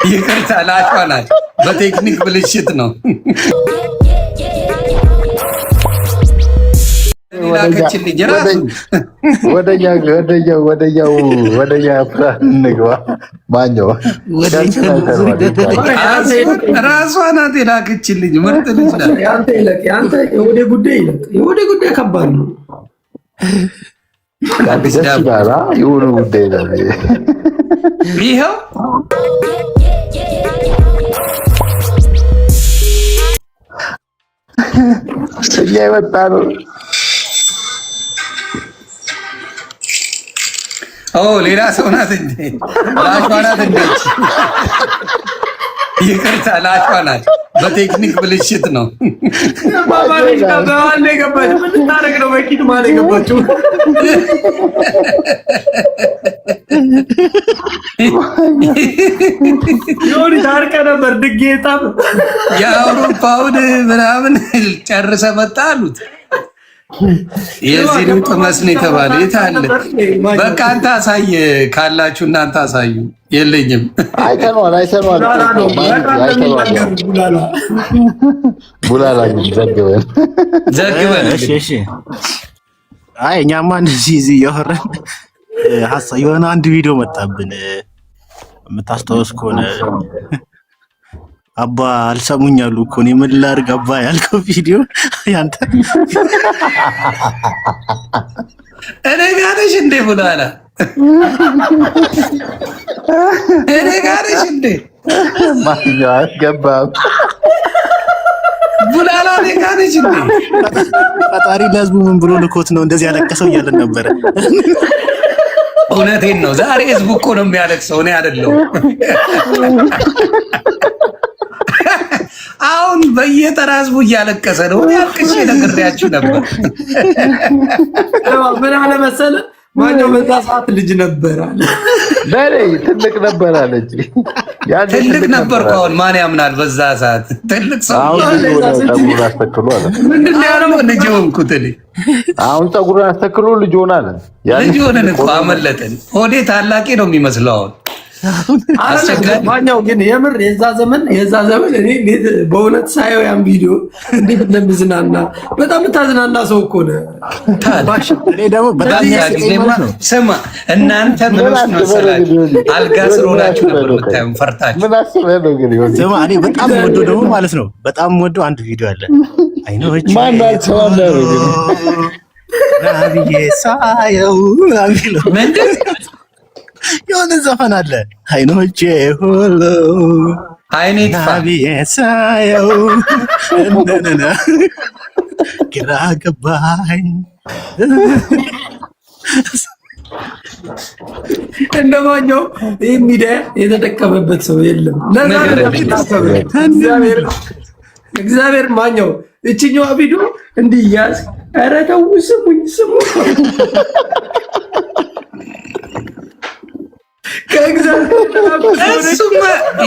ይቅርታ ላሽዋናት በቴክኒክ ብልሽት ነው። ላከችልኝ ራሱ ወደኛ ፕላን እንግባ። ማኛው ራሷ ናት የላከችልኝ። ምርጥ ልጅ ናት። ያንተ የወደ ጉዳይ ከባድ ነው። የሆነ ጉዳይ ነው። ይኸው እኛ የመጣ ነው። ሌላ ሰው ናት እንዴ? ላሿ ናት እንዴ? ይቅርታ ላሿ ናት። በቴክኒክ ብልሽት ነው። ባባለሽ ጋር ገባች። ምን ታረግ ነው? በቂት ማለት ገባችሁ። የሆነ ታርቀ ነበር ድጌታ የአውሮፓውን ምናምን ጨርሰ መጣ አሉት። የዚህ ልውጥ መስን የተባለ የት አለ? በቃ አንተ አሳየ ካላችሁ እናንተ አሳዩ። የለኝም። አይተነዋል። ቡላላ ዘግበን እሺ። አይ እኛማ እንደዚህ እዚህ እያወራን የሆነ አንድ ቪዲዮ መጣብን። የምታስታውስ ከሆነ አባ አልሰሙኝ አሉ እኮ እኔ ምን ላድርግ አባ ያልከው ቪዲዮ ያንተ እኔ ጋር ነሽ እንዴ? ቡላላ እኔ ጋር ነሽ እንዴ? ማንኛው አስገባም። ቡላላ እኔ ጋር ነሽ እንዴ? ፈጣሪ ለህዝቡ ምን ብሎ ልኮት ነው እንደዚህ ያለቀሰው እያለን ነበረ። እውነቴን ነው። ዛሬ ህዝቡ እኮ ነው የሚያለቅሰው፣ እኔ አይደለሁም። አሁን በየተራ ህዝቡ እያለቀሰ ነው። ያልቅሽ ነግሬያችሁ ነበር። ምን አለ መሰለህ? ማነው በዛ ሰዓት ልጅ ነበር አለ። ትልቅ ነበር አለች። ትልቅ ነበር። አሁን ማን ያምናል? በዛ ሰዓት ትልቅ ሰው ፀጉሩን አስተክሎ አለ። ምንድን ነው ያለው? ልጅ ሆንኩት እኔ። አሁን ፀጉሩን አስተክሎ ልጅ ሆነ አለ። ልጅ ሆነን እኮ አመለጠን። ሆዴ ታላቄ ነው የሚመስለው አሁን። ማኛው ግን የምር የዛ ዘመን እኔ እንዴት በእውነት ሳየው ያን ቪዲዮ እንዴት እንደምዝናና በጣም ታዝናና ሰው እኮ ነው። እኔ ደግሞ በጣም ስማ እናንተ ምን ውስጥ ነው መሰላችሁ? አልጋ ስር ሆናችሁ ነበር የምታዩን ፈርታችሁ። ምን አስበህ ነው ግን? ስማ እኔ በጣም ወደው ደግሞ ማለት ነው በጣም ወደው አንድ ቪዲዮ አለ። አይኖች ናብዬ ሳየው አሚለው ምንድን የሆነ ዘፈን አለ። አይኖቼ ሁሉ አይኔ ናብዬ ሳየው እንደነና ግራ ገባኝ። እንደማኛው ይህ ሚዲያ የተጠቀመበት ሰው የለም። እግዚአብሔር ማኛው እችኛዋ ቪዲዮ እንዲያዝ ኧረ ተው ስሙኝ እሱማ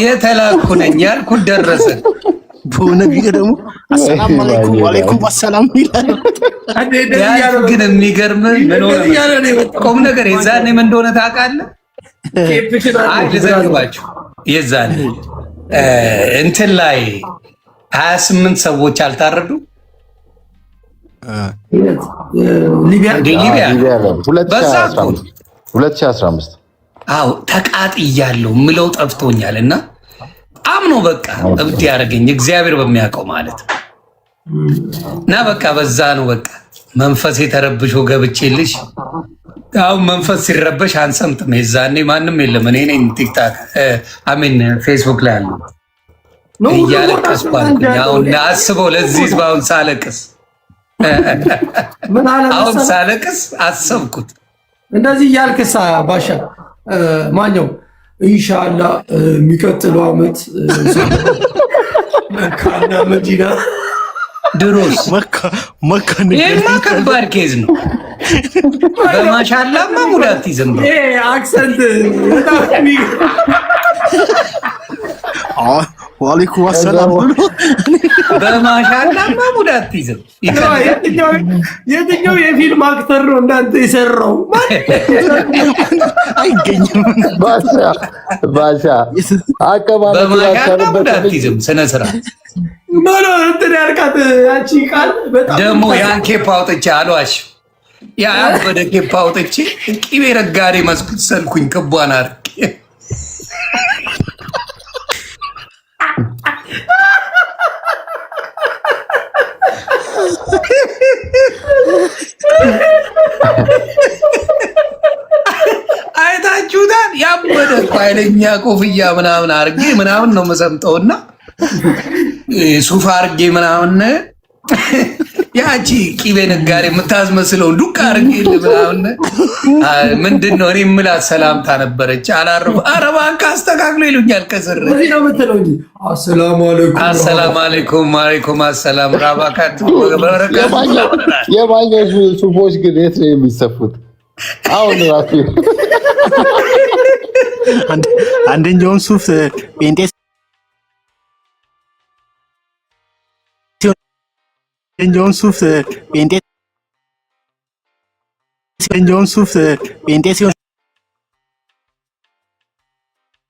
የተላኩ ነኝ ያልኩት ደረሰ። በሆነ ቪዲዮ ደግሞ አሰላም አለይኩም ወአለይኩም አሰላም ይላል። ግን የሚገርም ቁም ነገር የዛኔ ምን እንደሆነ ታውቃለህ? አይ ልዘግባችሁ። የዛኔ እንትን ላይ 28 ሰዎች አልታረዱ ሊቢያ 2015 አዎ ተቃጥያለሁ ምለው ጠፍቶኛል። እና አምኖ በቃ እብድ ያደረገኝ እግዚአብሔር በሚያውቀው ማለት እና በቃ በዛ ነው በቃ መንፈስ የተረብሾ ገብቼልሽ። አሁን መንፈስ ሲረበሽ አንሰምጥም። የዛኔ ማንም የለም። እኔ ነኝ ቲክታክ አሜን ፌስቡክ ላይ አሉ እያለቀስኩ አልኩኝ። አሁን አስበው ለዚህ ህዝብ አሁን ሳለቅስ አሁን ሳለቅስ አሰብኩት። እንደዚህ እያልክሳ ባሻ ማኛው ኢንሻአላህ የሚቀጥለው አመት መካና መዲና ድሮስ መካ ይሄማ ከባድ ኬዝ ነው። በማሻአላህማ ሙላት ይዘም ነው አክሰንት ወአለይኩም አሰላም ብሎ በማሻአላህማ ሙላት ይዘም። የትኛው የፊልም አክተር ነው እንዳንተ የሰራው? አይገኝም። ባሻ አቀማመጥ በማያናብዳትይዝም ስነ ስርዓት ኖ እንትን ያልካት ያቺ ቃል በጣም ደግሞ ያን ኬፕ አውጥቼ አልዋሽ ያ ወደ ኬፕ አውጥቼ ቅቤ ረጋዴ መስኩት ሰልኩኝ ክቧን አርቄ አይታችሁታል። ያበደ ኃይለኛ ኮፍያ ምናምን አርጌ ምናምን ነው መሰምጠውና ሱፍ አርጌ ምናምን ያቺ ቂቤ ነጋዴ የምታስመስለው ዱቅ አርጌ ምናምን ምንድን ነው እኔ የምላት ሰላምታ ነበረች። አላረፉ አረባ ካስተካክሎ ይሉኛል ከስር እዚህ ነው የምትለው እንጂ አሰላሙ አለይኩም ወአለይኩም አሰላም ራባካቱ በረካቱ። የማኛው ሱፎች ግን የት ነው የሚሰፉት? አሁን ራሱ አንደኛውን ሱፍ ጴንጤ አንደኛውን ሱፍ ጴንጤ ሲሆን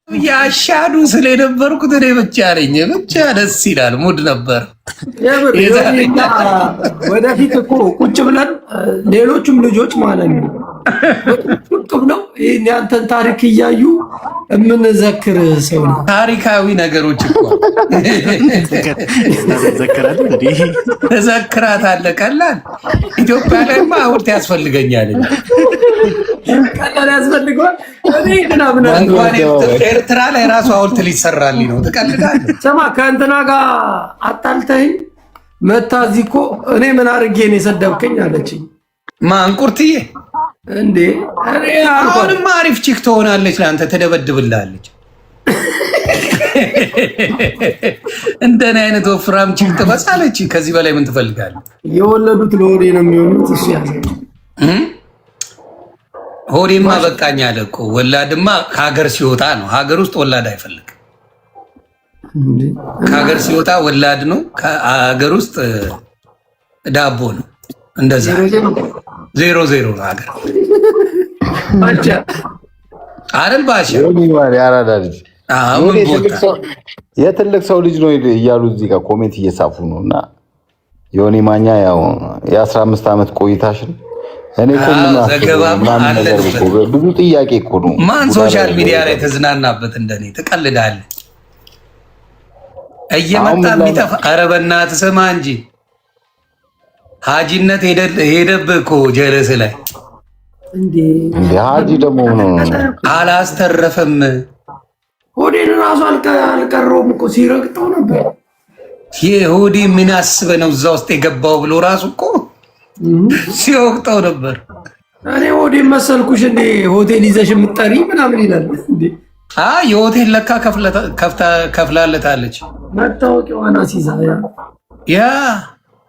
ያሻዱ ስለነበርኩት እኔ ብቻ ነኝ። ብቻ ደስ ይላል። ሙድ ነበር። ወደፊት እኮ ቁጭ ብለን ሌሎቹም ልጆች ማለት ነው ቁጭ ብለው ይሄን ያንተን ታሪክ እያዩ የምንዘክር ሰው ነው። ታሪካዊ ነገሮች እኮ ተዘክራታለህ። ቀላል ኢትዮጵያ ላይማ ሐውልት ያስፈልገኛል። ቀላል ያስፈልገዋል። እኔ ግን ኤርትራ ላይ ራሱ ሐውልት ሊሰራልኝ ነው። ትቀልዳለህ። ስማ ከእንትና ጋር አጣልተኸኝ መታ እዚህ እኮ እኔ ምን አድርጌ ነው የሰደብከኝ አለችኝ። ማንቁርትዬ እንዴ አሁንማ አሪፍ ቺክ ትሆናለች። ለአንተ ትደበድብላለች። እንደኔ አይነት ወፍራም ቺክ ትበሳለች። ከዚህ በላይ ምን ትፈልጋለህ? የወለዱት ለሆዴ ነው የሚሆኑት። እሱ ያዘ ሆዴማ በቃኝ አለ እኮ። ወላድማ ከሀገር ሲወጣ ነው። ሀገር ውስጥ ወላድ አይፈልግም። ከሀገር ሲወጣ ወላድ ነው። ከሀገር ውስጥ ዳቦ ነው። እንደዛ 0-0 ነው ሀገር አይደል? ባሻ ያራዳ ልጅ የትልቅ ሰው ልጅ ነው እያሉ እዚህ ጋር ኮሜንት እየጻፉ ነው። እና ዮኒ ማኛ ያው የ15 ዓመት ቆይታሽን እኔ ብዙ ጥያቄ እኮ ነው። ማን ሶሻል ሚዲያ ላይ ተዝናናበት እንደኔ? ትቀልዳለህ እየመጣ የሚጠፋ። ኧረ በእናትህ ስማ እንጂ ሀጂነት ሄደብህ እኮ ጀለስ ላይ እንዴ። ሀጂ ደግሞ አላስተረፈም። ሆዴን ራሱ አልቀረውም እኮ ሲረግጠው ነበር። ሆዴ ምን አስበህ ነው እዛ ውስጥ የገባው ብሎ ራሱ እኮ ሲወቅጠው ነበር። እኔ ሆዴን መሰልኩሽ እንዴ? ሆቴል ይዘሽ የምትጠሪ ምናምን ይላል እንዴ? የሆቴል ለካ ከፍላለታለች። መታወቂያዋን አስይዛ ያ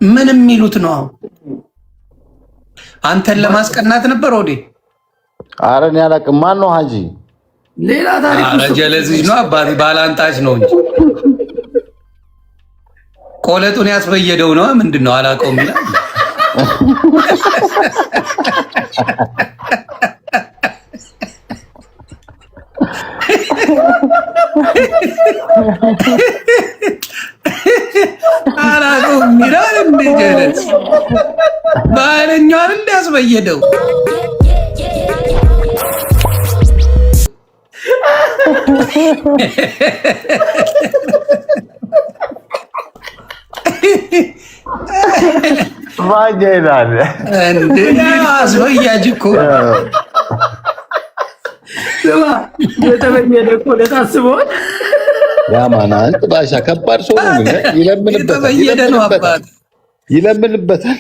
ምን የሚሉት ነው? አንተን ለማስቀናት ነበር ሆዴ። ኧረ እኔ አላውቅም። ማን ነው ሀጂ? ሌላ ታሪክ ጀለዝሽ ነው አባቴ። ባላንጣች ነው እንጂ ቆለጡን ያስበየደው ነው። ምንድን ነው አላውቀውም ይላል። አላውቀውም ይላል። እንደ ጀለዝ ባህለኛዋን እንዳስበየደው ማጀላል እንዴ አስበያጅ እኮ የተበየደ እኮ ለታስበዋል። ያማና ባሻ ከባድ ሰው ነው። የተበየደ ነው አባት ይለምንበታል።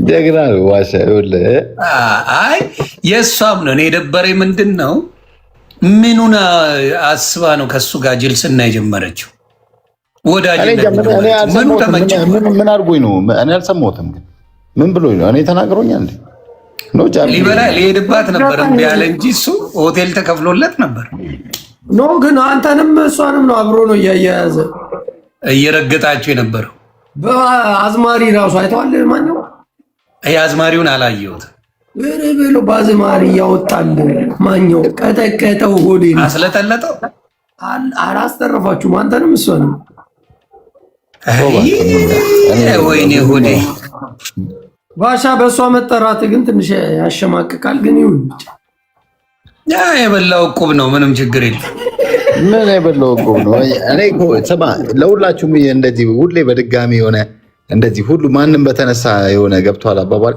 ደግና ነው ዋሻ ይኸውልህ። አይ የእሷም ነው። እኔ የደበረኝ ምንድን ነው ምኑን አስባ ነው ከእሱ ጋር ጅልስና የጀመረችው? ወዳጅ ምን አድርጎኝ ነው? እኔ አልሰማሁትም። ግን ምን ብሎኝ ነው? እኔ ተናግሮኛል ሊበላ ሊሄድባት ነበር እምቢ አለ እንጂ እሱ ሆቴል ተከፍሎለት ነበር። ኖ ግን አንተንም እሷንም ነው አብሮ ነው እያያያዘ እየረገጣችሁ የነበረው። በአዝማሪ ራሱ አይተዋል። ማነው የአዝማሪውን አላየሁት። ወሬ ብሎ በአዝማሪ እያወጣል ማኛው ቀጠቀጠው፣ ሆዴ አስለጠለጠው። አላስተረፋችሁም አንተንም እሷንም። ወይኔ ሆዴ። ባሻ በእሷ መጠራት ግን ትንሽ ያሸማቅቃል። ግን ይሁን ያ የበላው ዕቁብ ነው። ምንም ችግር የለም። ምን የበላው ዕቁብ ነው? እኔ እኮ ስማ፣ ለሁላችሁም እንደዚህ ሁሌ በድጋሚ የሆነ እንደዚህ ሁሉ ማንም በተነሳ የሆነ ገብቷል አባባል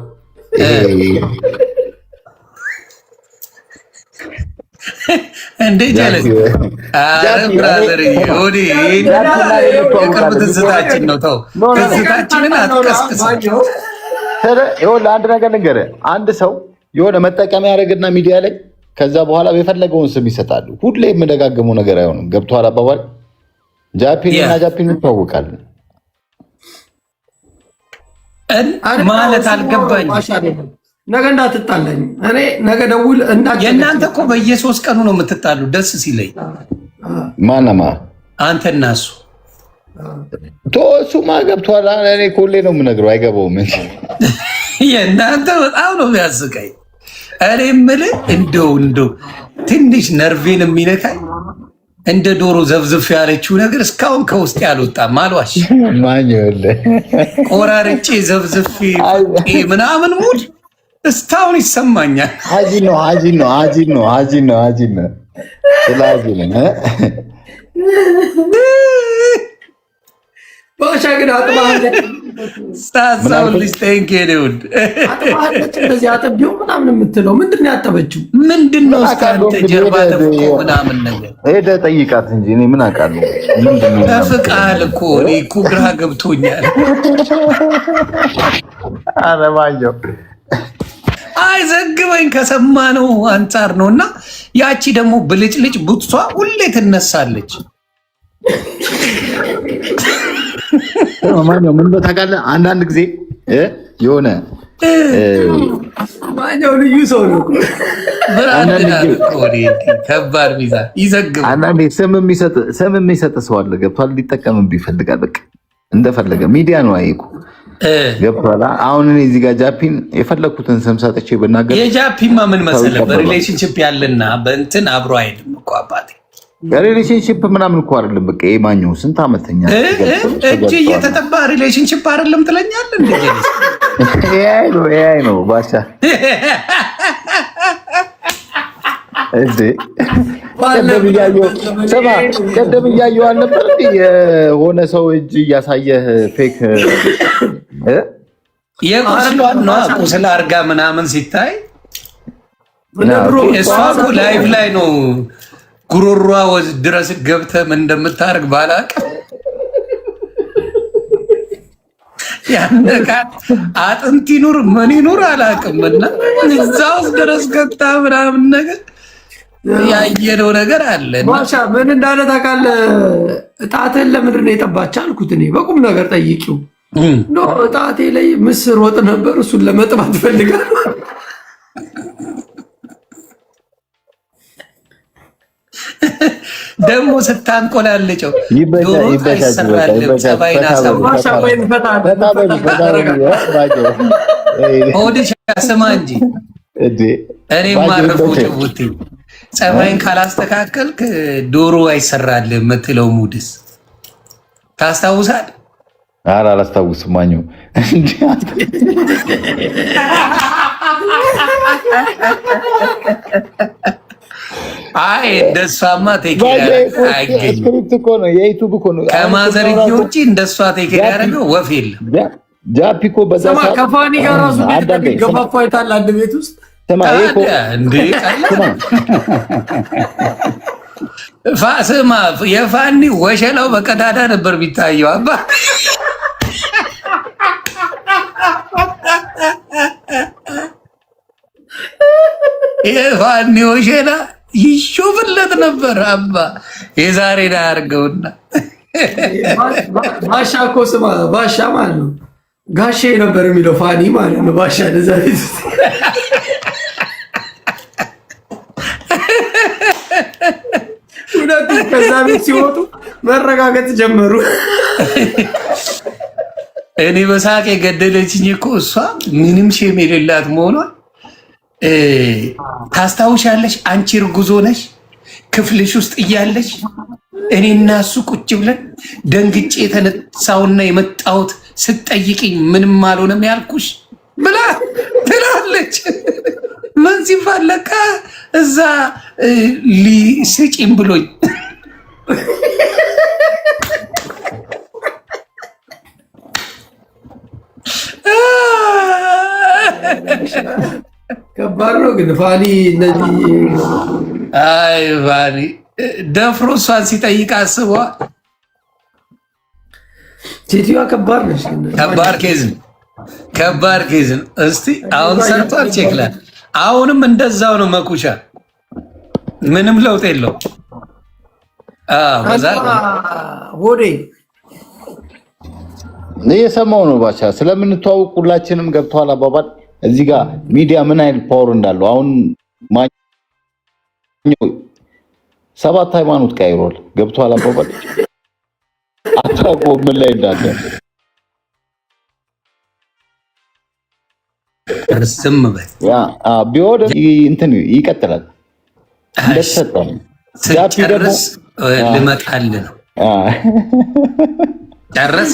እንዴ ጀለስ ብራዘር ሆዴ የቅርብ ትዝታችን ነው። ተው ትዝታችንን አትቀስቅሰው። አንድ ነገር ልንገርህ፣ አንድ ሰው የሆነ መጠቀሚያ ያደርግና ሚዲያ ላይ ከዛ በኋላ የፈለገውን ስም ይሰጣሉ። ሁሌ የምደጋገመው ነገር አይሆንም። ገብቶሃል አባባል? ጃፒን እና ጃፒን እንተዋወቃለን ማለት አልገባኝ። ነገ እንዳትጣላኝ። እኔ ነገ ደውል የእናንተ እኮ በየ3 ቀኑ ነው የምትጣሉ። ደስ ሲለኝ ማነማ አንተ እና እሱ እሱማ ገብቶሃል። እኔ ሁሌ ነው የምነግረው፣ አይገባውም እንጂ የእናንተ በጣም ነው የሚያስቀኝ። እኔ የምልህ እንደው ትንሽ ነርቬን የሚነካኝ እንደ ዶሮ ዘብዝፍ ያለችው ነገር እስካሁን ከውስጥ ያልወጣም። አልዋሽ ቆራርጬ ዘብዝፌ ምናምን ሙድ እስካሁን ይሰማኛል። ባሻ ግን ሳሳውልሽ ጠንኬኔውድ እንደዚህ አጠቢው ምናምን የምትለው ምንድን ነው ያጠበችው? ምንድን ነው እስካንተ ጀርባ ተፍቆ ምናምን ነገር ሄደህ ጠይቃት እንጂ እኔ ምን አውቃለሁ። ተፍቃል እኮ እኔ እኮ ግራ ገብቶኛል። አረባየው አይዘግበኝ ከሰማነው አንጻር ነው። እና ያቺ ደግሞ ብልጭልጭ ቡትሷ ሁሌ ትነሳለች። ማኛው ምን በታውቃለህ፣ አንዳንድ ጊዜ የሆነ ማኛው ልዩ ሰው ነው። ከባድ ሚዛን ይዘግብ። አንዳንዴ ስም የሚሰጥ ሰው አለ። ገብቷል። ሊጠቀምብህ ይፈልጋል። በቃ እንደፈለገ ሚዲያ ነው። አይቁ ገብቷል። አሁን እኔ እዚህ ጋር ጃፒን የፈለኩትን ስም ሰጥቼ ብናገር የጃፒማ ምን መሰለህ በሪሌሽንሽፕ ያለና በእንትን አብሮ አይደለም እኮ አባቴ። ሪሌሽንሽፕ ምናምን እኮ አይደለም። በቃ የማኘው ስንት ዓመተኛ እጅ እየተጠባ ሪሌሽንሽፕ አይደለም ትለኛለህ እንዴ? ይሄ ነው ባሻ እንዴ? ቀደም እያየሁ አልነበር እንዴ? የሆነ ሰው እጅ እያሳየህ ፌክ የቁስሏን ነው ቁስል አድርጋ ምናምን ሲታይ እሷ እኮ ላይፍ ላይ ነው ጉሮሯ ድረስ ገብተህ ምን እንደምታደርግ ባላውቅም ያነቃት አጥንት ይኑር ምን ይኑር አላውቅም። እና እዛ ውስጥ ድረስ ገብታ ምናምን ነገር ያየነው ነገር አለ። ባሻ ምን እንዳለ ታውቃለህ? እጣትህን ለምንድን ነው የጠባች አልኩት። እኔ በቁም ነገር ጠይቂው። እጣቴ ላይ ምስር ወጥ ነበር፣ እሱን ለመጥባት ፈልጋለሁ። ደግሞ ስታንቆላልጨው ዶሮ አይሰራልም። ጸባይን ሆድሽ ስማ እንጂ እኔ ማረፈው ጭቡቲ ጸባይን ካላስተካከልክ ዶሮ አይሰራልም የምትለው ሙድስ ታስታውሳል? ኧረ አላስታውስም። ማኘው አይ እንደሷማ ከማዘርዬ ውጭ እንደሷ ቴኬር ያደረገው ወፍ የለም። ጃፒ እኮ በዛ ከፋኒ ጋር ራሱ ገፋፋ አይታል አንድ ቤት ውስጥ ስማ የፋኒ ወሸላው በቀዳዳ ነበር የሚታየው። አባ የፋኒ ወሸላ ይሾፍለት ነበር። አባ የዛሬ ዳ ያርገውና ባሻ እኮ ስማ ባሻ ማለት ነው ጋሼ ነበር የሚለው ፋኒ ማለት ነው። ባሻ ለዛ ሁለቱ ከዛ ቤት ሲወጡ መረጋገጥ ጀመሩ። እኔ በሳቅ የገደለችኝ እኮ እሷ ምንም ሼም የሌላት መሆኗ። ታስታውሻለሽ? አንቺ እርጉዞ ነሽ ክፍልሽ ውስጥ እያለሽ እኔና እሱ ቁጭ ብለን ደንግጬ የተነሳውና የመጣሁት ስትጠይቅኝ ምንም አልሆነም ያልኩሽ ብላ ትላለች። ምን ሲፈለካ እዛ ስጪም ብሎኝ ከባድ ነው ግን ፋኒ እነዚህ አይ ፋኒ ደፍሮ እሷን ሲጠይቅ አስበዋል። ሴትዮዋ ከባድ ነች። ከባድ ኬዝ ነው። እስቲ አሁን ሰርቷል ቼክላል። አሁንም እንደዛው ነው መኩሻ፣ ምንም ለውጥ የለው። ሆዴ የሰማው ነው ባቻ ስለምንተዋወቅ ሁላችንም ገብተዋል አባባል እዚህ ጋር ሚዲያ ምን አይነት ፓወር እንዳለው አሁን ሰባት ሃይማኖት ቀይሯል። ገብቷል አባባል አታውቀውም ምን ላይ እንዳለ እርስም በል ቢሆን እንትን ይቀጥላል። እንደተሰጠው ስጨርስ ልመጣልህ ነው። ጨረስ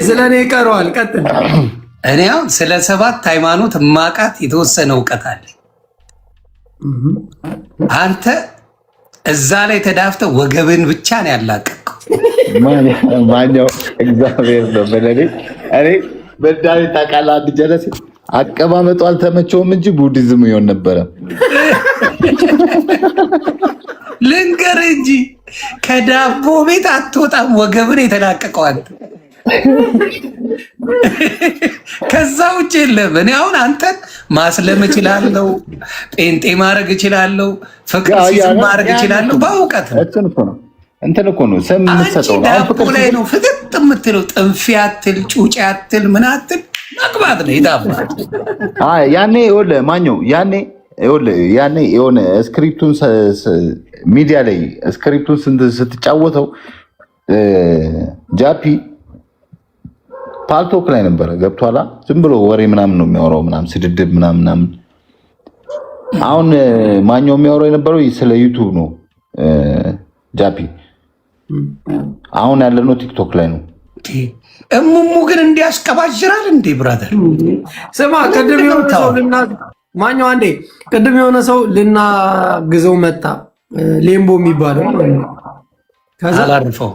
ስለኔ ይቀረዋል። ቀጥል። እኔ አሁን ስለ ሰባት ሃይማኖት ማቃት የተወሰነ እውቀት አለ። አንተ እዛ ላይ ተዳፍተ ወገብን ብቻ ነው ያላቀቀው። ማኛው እግዚአብሔር ነው በለኔ እኔ በዳይ ታቃላ አንድ ጀለሴ አቀማመጡ አልተመቸውም እንጂ ቡዲዝም ይሆን ነበረ። ልንገር እንጂ ከዳቦ ቤት አትወጣም፣ ወገብን የተላቀቀው አንተ። ከዛ ውጭ የለም። እኔ አሁን አንተን ማስለም እችላለሁ፣ ጴንጤ ማድረግ እችላለሁ፣ ፍቅር ሲዝም ማድረግ እችላለሁ በእውቀት ነው። እንትን እኮ ነው ስም የምትሰጠው ነው። ዳቦ ላይ ነው ፍጥጥ የምትለው። ጥንፊ አትል፣ ጩጬ አትል፣ ምን አትል መግባት ነው ይታባል። ያኔ ይኸውልህ ማኘው ያኔ የሆነ ስክሪፕቱን ሚዲያ ላይ ስክሪፕቱን ስትጫወተው ጃፒ ፓልቶክ ላይ ነበረ። ገብቷላ ዝም ብሎ ወሬ ምናምን ነው የሚያወራው፣ ምናምን ስድድብ ምናምን። አሁን ማኛው የሚያወራው የነበረው ስለ ዩቱብ ነው ጃፒ። አሁን ያለነው ቲክቶክ ላይ ነው። እሙሙ ግን እንዲያስቀባጅራል እንዴ ብራዘር? ስማ ቅድም የሆነ ሰው ማኛው አንዴ ቅድም የሆነ ሰው ልናግዘው መጣ፣ ሌምቦ የሚባለው ከዛ አላርፈው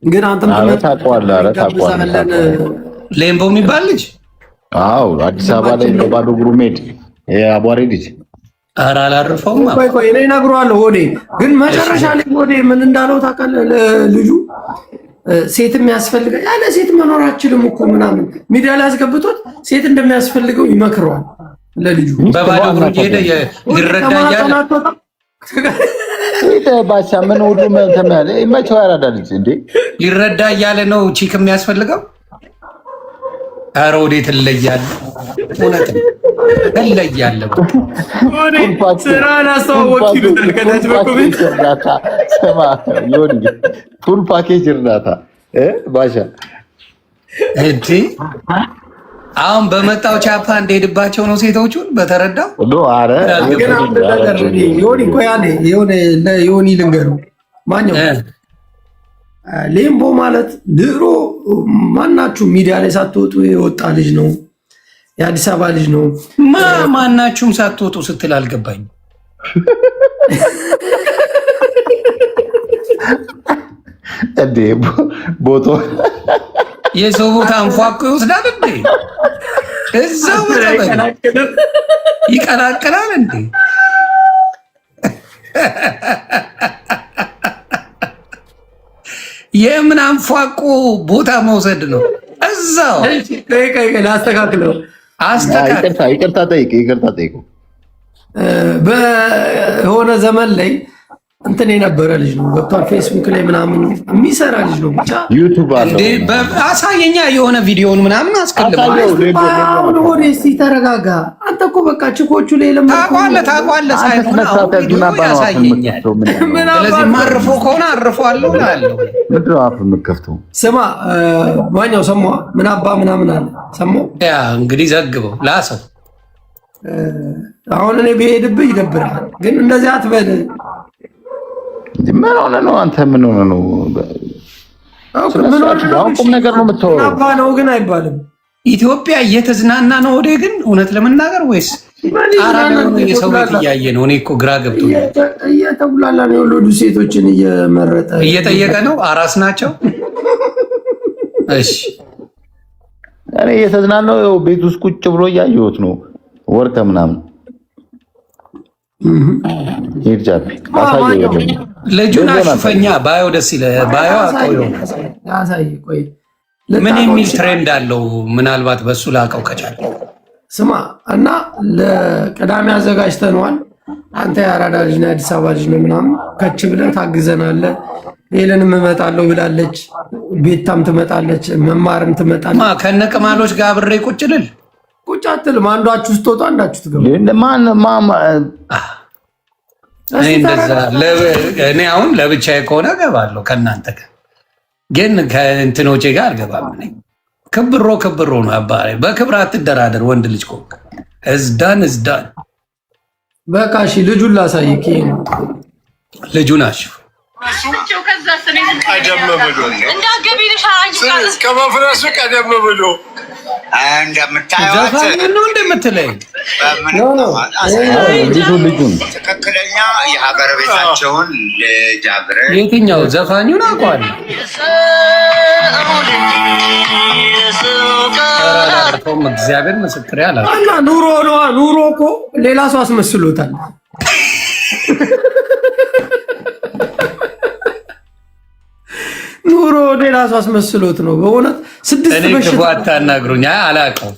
ግን አንተም ታውቀዋለህ። ሌምቦ የሚባል ልጅ አዎ፣ አዲስ አበባ ላይ ባዶ እግሩ ሜድ የአቧሬ ልጅ። ኧረ አላርፈውም። ቆይ እኔ እነግረዋለሁ። ሆዴ ግን መጨረሻ ላይ ሆዴ ምን እንዳለው ታውቃለህ? ልጁ ሴትም ያስፈልጋል ያለ ሴት መኖር አችልም እኮ ምናምን ሚዲያ ላይ አስገብቶት ሴት እንደሚያስፈልገው ይመክረዋል ለልጁ። በባዶ እግሩ ሄደ ይረዳ እያለ ባቻ ምን ሁሉ ተማለ ይመቸው ያራዳ ልጅ እንዴ ይረዳ እያለ ነው ቺክ የሚያስፈልገው። ኧረ ወዴት እለያለሁ? እውነት እለያለሁ። ስራን አስተዋወቅ ይሉታል ከታች በኮሜንት ፉል ፓኬጅ እርዳታ ባሻ እንዴ አሁን በመጣው ቻፓ እንደሄድባቸው ነው ሴቶቹን በተረዳው አረ ዮኒ ቆያኔ ዮኒ ልንገሩ ማኛው ሌምቦ ማለት ድሮ ማናችሁ ሚዲያ ላይ ሳትወጡ የወጣ ልጅ ነው። የአዲስ አበባ ልጅ ነው። ማናችሁም ሳትወጡ ስትል አልገባኝ። እንዴ ቦቶ የሰው ቦታ አንፏቆ ይወስዳል እንዴ? እዛው ይቀላቅላል እንዴ? የምን አንፏቆ ቦታ መውሰድ ነው? እዛው አስተካክለው ይቅርታ ጠይቁ። በሆነ ዘመን ላይ እንትን የነበረ ልጅ ነው። ገብቷል። ፌስቡክ ላይ ምናምን የሚሰራ ልጅ ነው። ብቻ ዩቲዩብ አለ። አሳየኛ የሆነ ቪዲዮውን ምናምን አስቀልባለሁ። ወደ እስቲ ተረጋጋ። አንተ እኮ በቃ ችኮቹ ላይ ታውቃለህ ሳይሆን ያሳየኛል። ስለዚህ ማርፎ ከሆነ አርፏለሁ እላለሁ። ምንድን ነው አፍ የምትከፍተው? ስማ ማኛው ሰማሁ ምን አባ ምናምን አለ ሰማሁ። ያ እንግዲህ ዘግበው ላሰው አሁን እኔ ብሄድብህ ይደብራል፣ ግን እንደዚህ አትበል። ምን ሆነ ነው አንተ? ምን ሆነ ነው? ቁም ነገር ነው የምታወራው። አባ ነው ግን አይባልም። ኢትዮጵያ እየተዝናና ነው ወዴ? ግን እውነት ለመናገር ወይስ የሰው ቤት እያየ ነው? እኔ እኮ ግራ ገብቶኛል። እየተጉላላ ነው የወለዱ ሴቶችን እየመረጠ እየጠየቀ ነው። አራስ ናቸው። እሺ እኔ እየተዝናናው ቤት ውስጥ ቁጭ ብሎ እያየሁት ነው። ወርከ ምናምን ይርጃፒ አሳየው። ልጁን አሽፈኛ ባዮ ደስ ይለ ባዮ አቆዩ ያሳይ። ቆይ ምን የሚል ትሬንድ አለው? ምናልባት በሱ ላቀው ከቻለ ስማ እና ለቅዳሜ አዘጋጅተነዋል። አንተ የአራዳ ልጅ ነህ፣ አዲስ አበባ ልጅ ነው ምናምን ከች ብለህ ታግዘናለህ። ሄለንም እመጣለሁ ብላለች፣ ቤታም ትመጣለች፣ መማርም ትመጣለች። ከነቅማሎች ጋር አብሬ ቁጭ ልል ቁጭ አትልም። አንዷችሁ ስትወጣ አንዳችሁ ትገቡ። እኔ አሁን ለብቻዬ ከሆነ እገባለሁ ከእናንተ ጋር፣ ግን ከእንትኖቼ ጋር አልገባም። ክብሮ ነው አባሬ። በክብር አትደራደር። ወንድ ልጅ ኮንክ እዝዳን በቃ እሺ፣ ልጁን ላሳይክ። ልጁን አሽፍ ከመፍረሱ ቀደም ብሎ ነው እንደምትለኝ ልጁን ትክክለኛ የሀገር ቤታቸውን ልጅ አብረን የትኛው ዘፋኙን አውቀዋለሁ። እግዚአብሔር ምስክሬ አላ ኑሮ ነዋ። ኑሮ እኮ ሌላ ሰው አስመስሎታል። ኑሮ ሌላ ሰው አስመስሎት ነው በእውነት። 6 በሽታ ክፉ አታናግሩኝ። አላውቀውም።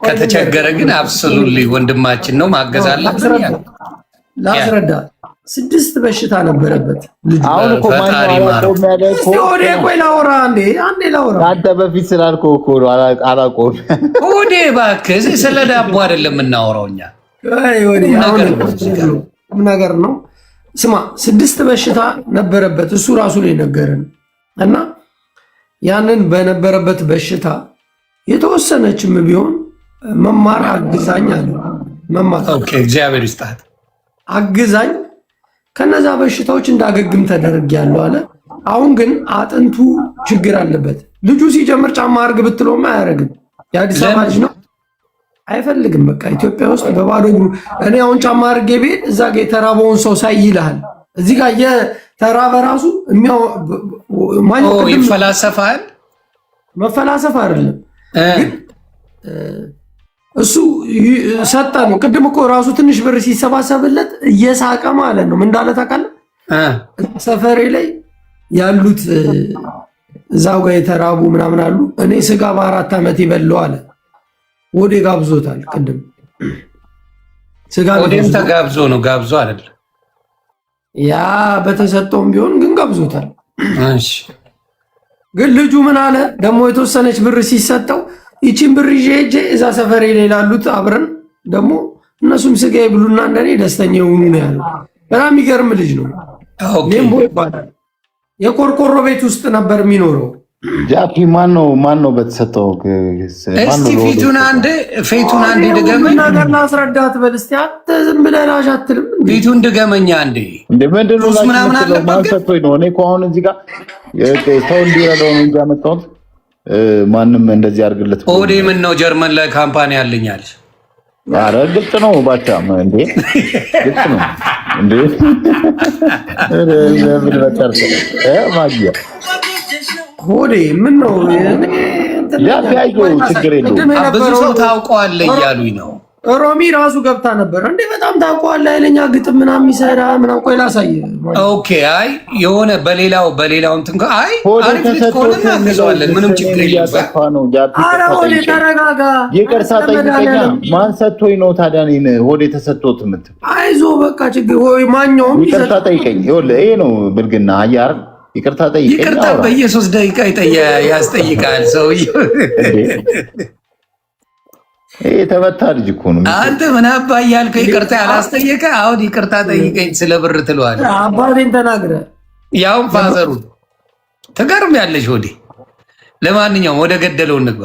ከተቸገረ ግን አብስሉልኝ ወንድማችን ነው ማገዝ አለብን። ላስረዳ 6 በሽታ ነበረበት ልጁ። አሁን እኮ ፈጣሪ ማረው። ቆይ ላውራ አንዴ ላውራ። አንተ በፊት ስላልከው እኮ ነው አላውቀውም። ወዴ እባክህ ስለ ዳቦ አይደለም የምናወራው እኛ ነገር ነው። ስማ 6 በሽታ ነበረበት እሱ ራሱ ላይ ነገረን እና ያንን በነበረበት በሽታ የተወሰነችም ቢሆን መማር አግዛኝ አለ። መማር ኦኬ፣ እግዚአብሔር ይስጣት አግዛኝ ከነዛ በሽታዎች እንዳገግም ተደርጊያለሁ አለ። አሁን ግን አጥንቱ ችግር አለበት። ልጁ ሲጀምር ጫማ አርግ ብትለውም አያረግም። የአዲስ አበባ ልጅ ነው አይፈልግም። በቃ ኢትዮጵያ ውስጥ በባዶ እግሩ እኔ አሁን ጫማ አርጌ ቤት እዛ ጋር የተራበውን ሰው ሳይ ይልሃል። እዚህ ጋር የተራበ ራሱ ይፈላሰፋል። መፈላሰፍ አይደለም ግን እሱ ሰጠ ነው። ቅድም እኮ ራሱ ትንሽ ብር ሲሰባሰብለት እየሳቀ ማለት ነው። ምን እንዳለ ታውቃለህ? ሰፈሬ ላይ ያሉት እዛው ጋር የተራቡ ምናምን አሉ። እኔ ስጋ በ4 ዓመት ይበለው አለ። ወዴ ጋብዞታል። ቅድም ስጋ ወዴም ተጋብዞ ነው ጋብዞ አይደል? ያ በተሰጠውም ቢሆን ግን ጋብዞታል። እሺ ግን ልጁ ምን አለ ደግሞ የተወሰነች ብር ሲሰጠው ይቺን ብር ይዤ ሄጄ እዛ ሰፈሬ ላይ ላሉት አብረን ደግሞ እነሱም ስጋ ይብሉና እንደኔ ደስተኛ ይሁኑ ነው ያለው። በጣም የሚገርም ልጅ ነው። ሌምቦ ይባላል። የቆርቆሮ ቤት ውስጥ ነበር የሚኖረው። ጃፒ ማን ነው በተሰጠው? እስቲ ፊቱን አንዴ ድገመኝ። ነገር ላስረዳት በል እስቲ። አንተ ዝም ብለህ ላሽ አትልም? ፊቱን ድገመኝ አንዴ። ምንድን ነው ምናምን አለበት? ማን ሰጥቶኝ ነው? እኔ እኮ አሁን እዚህ ጋር ሰው እንዲረዳው ነው እንጂ ያመጣሁት ማንም እንደዚህ አድርግለት። ኦዴ ምን ነው ጀርመን ላይ ካምፓኒ አለኛል። ኧረ ግልጽ ነው ባቻም እንዴ ግልጽ ነው እንዴ ምን በተርተ ማግያ ሆዴ ምን ነው ያያዩ ችግር የለውም። ብዙ ሰው ታውቀዋለህ እያሉኝ ነው። ሮሚ ራሱ ገብታ ነበር እንዴ በጣም ታውቀዋለህ ኃይለኛ ግጥም ምናምን የሚሰራ ምናምን። ቆይ ላሳየህ። ኦኬ አይ የሆነ በሌላው እንትን አይ አሪፍ ልጅ ከሆነ እናግዘዋለን። ምንም ችግር የለም። ኧረ ሆዴ ተረጋጋ። ይቅርታ ጠይቀኛ። ማን ሰጥቶኝ ነው ታዲያ እኔን ሆዴ ተሰጥቶት የምትል? አይዞህ በቃ ችግር ወይ ማንኛውም ይቅርታ ጠይቀኝ። ይኸውልህ ይሄ ነው ብልግና። አያር ይቅርታ ጠይቀኝ። ይቅርታ በየ3 ደቂቃ ያስጠይቃል ሰውዬው። የተመታ ልጅ እኮ ነው። አንተ ምን አባ እያልከው ይቅርታ ያላስጠየቀ አሁን ይቅርታ ጠይቀኝ ስለ ብር ትለዋለህ። አባቴን ተናግረህ ያውም ፋዘሩ ትገርሚያለሽ ወዴ። ለማንኛውም ወደ ገደለው እንግባ።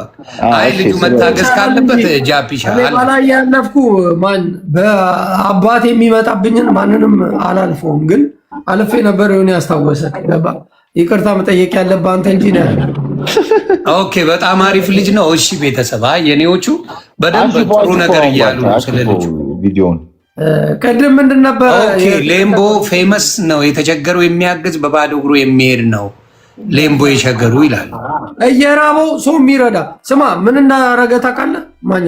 አይ ልጁ መታገስ ካለበት ጃፒ ይሻላል። ባላይ ያለፍኩ ማን በአባቴ የሚመጣብኝን ማንንም አላልፈውም፣ ግን አልፌ ነበር። የሆነ ያስታወሰ ገባ። ይቅርታ መጠየቅ ያለብህ አንተ እንጂ ነው። ኦኬ በጣም አሪፍ ልጅ ነው። እሺ ቤተሰብ የኔዎቹ በደንብ ጥሩ ነገር እያሉ ነው ስለ ልጁ። ቪዲዮውን ቅድም ምንድን ነበር? ኦኬ ሌምቦ ፌመስ ነው። የተቸገሩ የሚያግዝ በባዶ እግሩ የሚሄድ ነው ሌምቦ የሸገሩ ይላል። እየራበው ሰው የሚረዳ ስማ፣ ምን እንዳረገ ታውቃለህ? ማኛ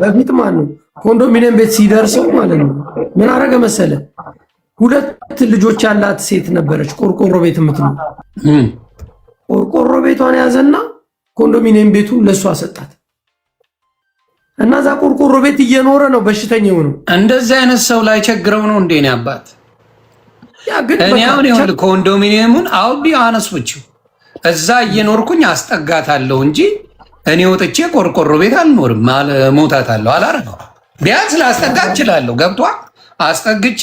በፊት ማን ነው ኮንዶሚኒየም ቤት ሲደርሰው ማለት ነው ምን አረገ መሰለ? 2 ልጆች ያላት ሴት ነበረች፣ ቆርቆሮ ቤት የምትኖር። ቆርቆሮ ቤቷን ያዘና ኮንዶሚኒየም ቤቱን ለሷ ሰጣት እና እዛ ቆርቆሮ ቤት እየኖረ ነው በሽተኛው ነው። እንደዚህ አይነት ሰው ላይ ቸግረው ነው እንዴ ነው አባት? እኔ አሁን ይኸውልህ ኮንዶሚኒየሙን አውዲ አነስብችው እዛ እየኖርኩኝ አስጠጋታለሁ እንጂ እኔ ወጥቼ ቆርቆሮ ቤት አልኖርም። ሞታታለሁ አላረገው። ቢያንስ ላስጠጋ እችላለሁ። ገብቷል? አስጠግቼ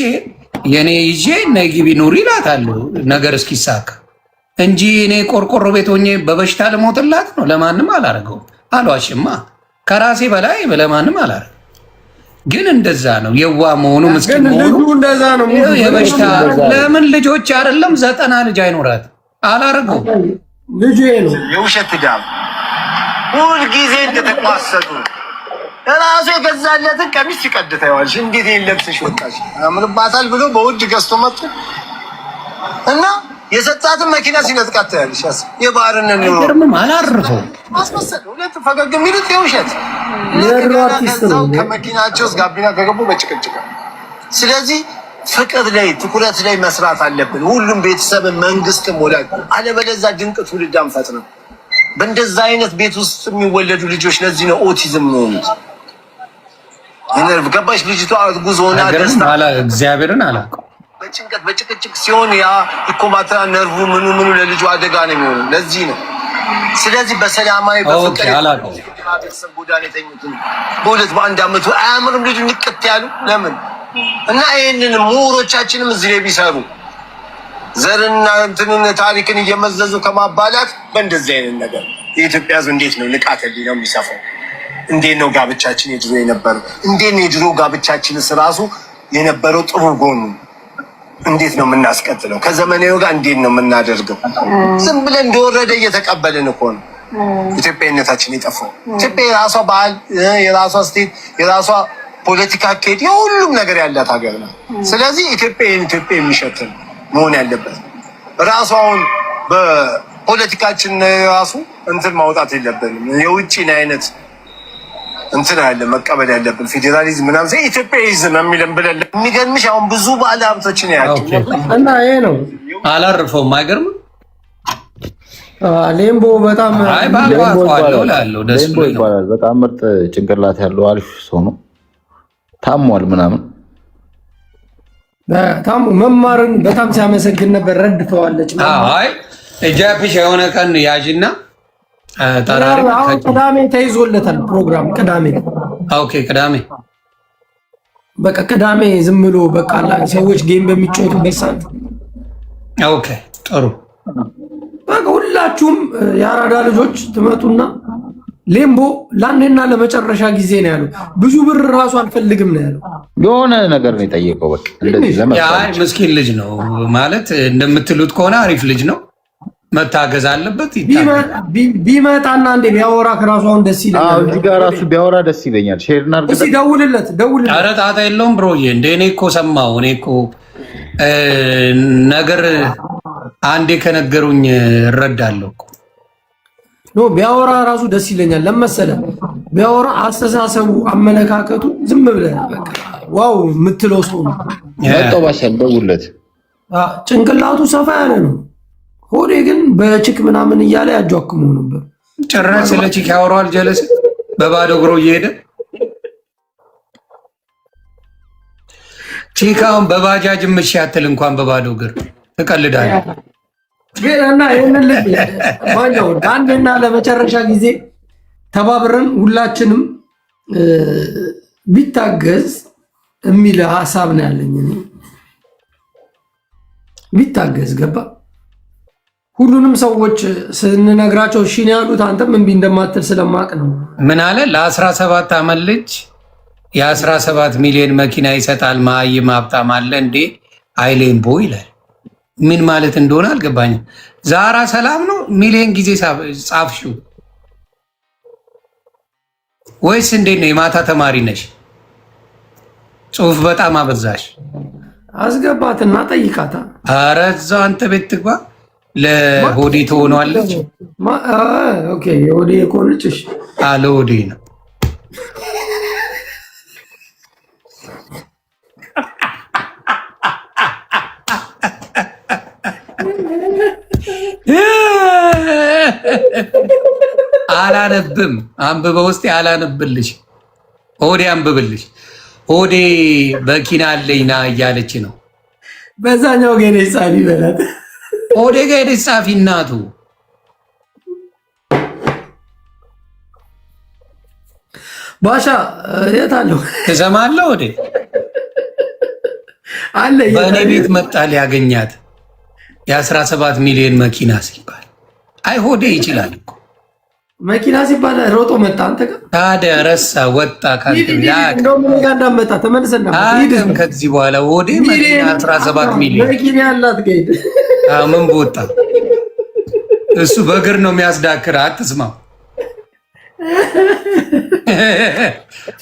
የኔ ይዤ ነይ ግቢ ኑሪ እላታለሁ ነገር እስኪሳካ እንጂ እኔ ቆርቆሮ ቤት ሆኜ በበሽታ ልሞትላት ነው። ለማንም አላረገው። አልዋሽማ ከራሴ በላይ ለማንም አላረገው። ግን እንደዛ ነው የዋ መሆኑ ምስኪን መሆኑ እንደዛ ነው። የበሽታ ለምን ልጆች አይደለም 90 ልጅ አይኖራት አላረገው። ልጅ ነው የውሸት ዳም ሁል ጊዜ እንደተቋሰዱ ራሱ የገዛለትን ቀሚስ ሲቀድታ ይዋልሽ እንዴት ለብሰሽ ወጣሽ አምርባታል ብሎ በውድ ገዝቶ መጥቶ እና የሰጣትን መኪና ሲነጥቃት ያልሽ የባህርን ነው አይገርምም? አላረፈው አስመሰለ ሁለት ፈገግ የሚሉት የውሸት ነው። ከመኪናቸው ውስጥ ጋቢና ከገቡ በጭቅጭቅ። ስለዚህ ፍቅር ላይ ትኩረት ላይ መስራት አለብን። ሁሉም ቤተሰብ መንግስትም ወላጅ፣ አለበለዚያ ድንቅ ትውልድ አንፈጥርም። በእንደዛ አይነት ቤት ውስጥ የሚወለዱ ልጆች ለዚህ ነው ኦቲዝም ነው የሚሉት። ገባሽ? ልጅቷ እርጉዝ ሆና ደስታ እግዚአብሔርን አላውቅም በጭንቀት በጭቅጭቅ ሲሆን ያ ኢኮማትራ ነርቭ ምኑ ለልጁ አደጋ ነው የሚሆነው። ለዚህ ነው። ስለዚህ በሰላማዊ በፍቅር ቤተሰብ ጎዳና የተኙትን በሁለት በአንድ አመቱ አያምርም ልጁ ንቅት ያሉ ለምን እና ይህንን ምሁሮቻችንም እዚህ ላይ ቢሰሩ ዘርና እንትንን ታሪክን እየመዘዙ ከማባላት በእንደዚህ አይነት ነገር የኢትዮጵያ ሕዝብ እንዴት ነው ንቃተ ህሊናው የሚሰፋው? እንዴት ነው ጋብቻችን የድሮ የነበረው? እንዴት ነው የድሮ ጋብቻችንስ ራሱ የነበረው ጥሩ ጎኑ እንዴት ነው የምናስቀጥለው? ከዘመናዊው ጋር እንዴት ነው የምናደርገው? ዝም ብለን እንደወረደ እየተቀበልን እኮ ነው ኢትዮጵያዊነታችን የጠፋው። ኢትዮጵያ የራሷ ባህል፣ የራሷ ስቴት፣ የራሷ ፖለቲካ አካሄድ፣ የሁሉም ነገር ያላት ሀገር ነው። ስለዚህ ኢትዮጵያ የሚሸትን መሆን ያለበት ራሷን በፖለቲካችን ራሱ እንትን ማውጣት የለብንም። የውጭን አይነት እንትን አለ መቀበል ያለብን ፌዴራሊዝም ምናምን ዘይ ኢትዮጵያይዝም የሚለን ብለን የሚገርምሽ አሁን ብዙ ባለ ሀብቶችን ያያችሁ እና ይሄ ነው አላርፈውም። አይገርም ሌምቦ በጣም አይ ባቋቋለው ላለው ደስ ብሎኝ ነው። በጣም ምርጥ ጭንቅላት ያለው አሪፍ ሰው ነው። ታሟል ምናምን በጣም መማርን በጣም ሲያመሰግን ነበር። ረድተዋለች። አይ እጃፒሽ የሆነ ቀን ያዥና ተራሪ ቅዳሜ ተይዞለታል ፕሮግራም ቅዳሜ። ኦኬ ቅዳሜ በቃ ቅዳሜ ዝም ብሎ በቃ ሰዎች ጌም በሚጫወቱበት ሰዓት ኦኬ ጥሩ በቃ ሁላችሁም የአራዳ ልጆች ትመጡና ሌምቦ ለአንዴና ለመጨረሻ ጊዜ ነው ያለው። ብዙ ብር ራሱ አልፈልግም ነው ያለው። የሆነ ነገር ነው የጠየቀው። በቃ እንደዚህ አይ ምስኪን ልጅ ነው ማለት እንደምትሉት ከሆነ አሪፍ ልጅ ነው። መታገዝ አለበት። ቢመጣና እንዴ ቢያወራ ከራሱ አሁን ደስ ይለኛል። እዚህ ጋር ራሱ ቢያወራ ደስ ይለኛል። ሼር እናድርግ። እስኪ ደውልለት። ኧረ ጣጣ የለውም ብሮዬ። እንደ እኔ እኮ ሰማሁ። እኔ እኮ ነገር አንዴ ከነገሩኝ እረዳለሁ እኮ ኖ ቢያወራ ራሱ ደስ ይለኛል። ለመሰለ ቢያወራ አስተሳሰቡ፣ አመለካከቱ ዝም ብለህ በቃ ዋው የምትለው ሰው ነው። መጣው ባሻል ደውልለት። ጭንቅላቱ ሰፋ ያለ ነው። ሆዴ ግን በቺክ ምናምን እያለ ያጇክሙ ነበር። ጭራሽ ስለ ቺክ ያወራዋል። ጀለስ በባዶ እግሩ እየሄደ ቺካውን በባጃጅ ምሻትል እንኳን በባዶ እግር ትቀልዳለህ። እና ይሄንን ልጅ ማኛው አንዴና ለመጨረሻ ጊዜ ተባብረን ሁላችንም ቢታገዝ የሚል ሀሳብ ነው ያለኝ እኔ። ቢታገዝ ገባ ሁሉንም ሰዎች ስንነግራቸው እሺ ነው ያሉት። አንተም እምቢ እንደማትል ስለማቅ ነው። ምን አለ ለ17 ዓመት ልጅ የ17 ሚሊዮን መኪና ይሰጣል መሀይም ሀብታም አለ እንዴ አይሌምቦ ይላል። ምን ማለት እንደሆነ አልገባኝም። ዛራ ሰላም ነው ሚሊዮን ጊዜ ጻፍሽው ወይስ እንዴት ነው? የማታ ተማሪ ነሽ? ጽሁፍ በጣም አበዛሽ። አስገባትና ጠይቃታ። ኧረ እዛው አንተ ቤት ትግባ። ለሆዴ ትሆነዋለች። ኦኬ የሆዴ ኮልጭሽ አለ ሆዴ ነው። አላነብም። አንብበ ውስጥ አላነብልሽ። ሆዴ አንብብልሽ። ሆዴ በኪና አለኝ ና እያለች ነው። በዛኛው ገኔ ጻፊ በላት። ሆዴ ገኔ ጻፊ እናቱ ባሻ የት አለው? ትሰማለህ? ሆዴ አለ። በእኔ ቤት መጣ ሊያገኛት የ17 ሚሊዮን መኪና ሲባል አይ ሆዴ ይችላል እኮ መኪና ሲባል ሮጦ መጣ። አንተ ጋር ታዲያ ረሳ ወጣ ካንተ እንዳመጣ ተመልሰና ከዚህ በኋላ ሆዴ መኪና 17 ሚሊዮን መኪና ያላት ገይድ ምን ቦጣ እሱ በእግር ነው የሚያስዳክር። አትስማው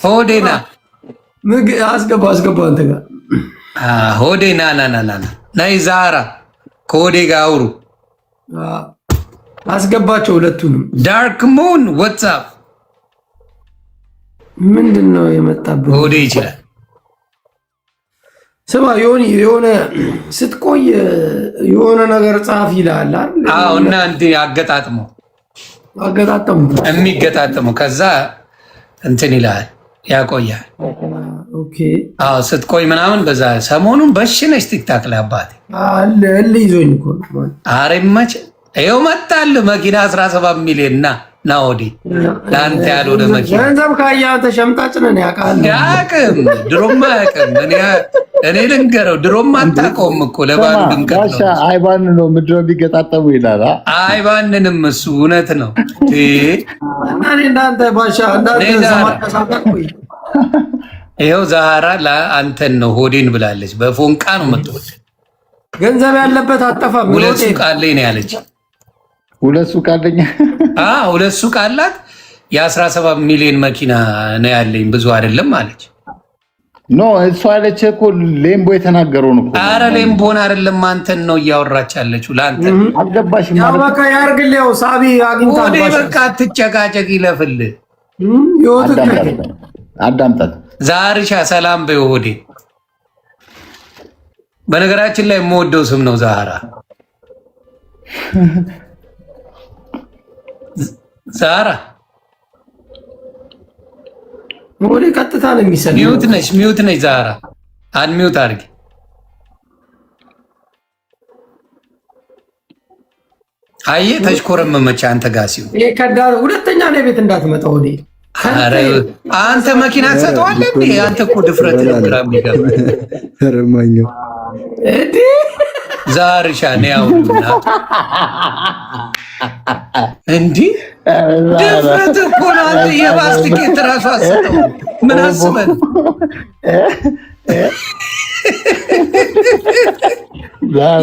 ሆዴና አስገባ አንተ ጋር ሆዴና ናይ ዛራ ከሆዴ ጋር አውሩ። አስገባቸው ሁለቱንም። ዳርክ ሙን ዋትስአፕ ምንድን ነው የመጣብህ? ሆዴ ይችላል። ስማ የሆነ ስትቆይ የሆነ ነገር ጻፍ ይላል አይደል? አዎ። እና እንትን አገጣጥመው የሚገጣጥመው ከዛ እንትን ይላል ያቆያል። ኦኬ። አዎ ስትቆይ ምናምን በዛ ሰሞኑን በሽነሽ ቲክታክ ላይ አባቴ አለ ይዞኝ እኮ ኧረ ይመችህ። ይኸው መጣልህ መኪና 17 ሚሊዮን ና ወዲ ለአንተ ያልሆነ መኪና ገንዘብ ካየህ አንተ ሸምጣጭ ነህ። ያቅም ድሮም አያውቅም። እኔ ልንገረው ድሮም አታውቀውም እኮ ለባሉ ድምቀት ነው። አይባን ነው ምድሮ ቢገጣጠሙ ይላል። አይባንንም እሱ እውነት ነው። እንዳንተ ባሻ ይኸው ዛራ ለአንተን ነው ሆዴን ብላለች። በፎንቃ ነው የምትወድ ገንዘብ ያለበት አጠፋም። ሁለት ሱቅ አለኝ ነው ያለች። ሁለት ሱቅ አለኝ። ሁለት ሱቅ አላት። የ17 ሚሊዮን መኪና ነው ያለኝ ብዙ አይደለም አለች። ኖ እሷ አለች እኮ ሌምቦ የተናገረውን እኮ። አረ ሌምቦን አይደለም አንተን ነው እያወራች ያለችው። ለአንተ አልገባሽም ማለት ነው። በቃ ያርግልህ። ሳቢ አግኝታ ወዴ በቃ አትጨቃጨቅ ይለፍልህ። አዳምጣት። ዛርሻ ሰላም በይው ሆዴ። በነገራችን ላይ የምወደው ስም ነው ዛራ። ዛራ ወዴ ቀጥታ ነው የሚሰማው። ሚውት ነሽ ዛራ። አንሚውት አድርጊ። አየህ ተሽኮረመመች አንተ ጋር ሲሆን ይሄ ከዳ ሁለተኛ ነው ቤት እንዳትመጣ ወዴ። አረ አንተ መኪና ትሰጠዋለህ እንዴ? አንተ እኮ ድፍረት ነው ግራ የሚገባ ረማኛው እዲ ዛርሻ ነው ያውና እንዲ ድፍረት እኮ ነው። አንተ የባስቲኬት ራሱ አሰጠው ምን አስበን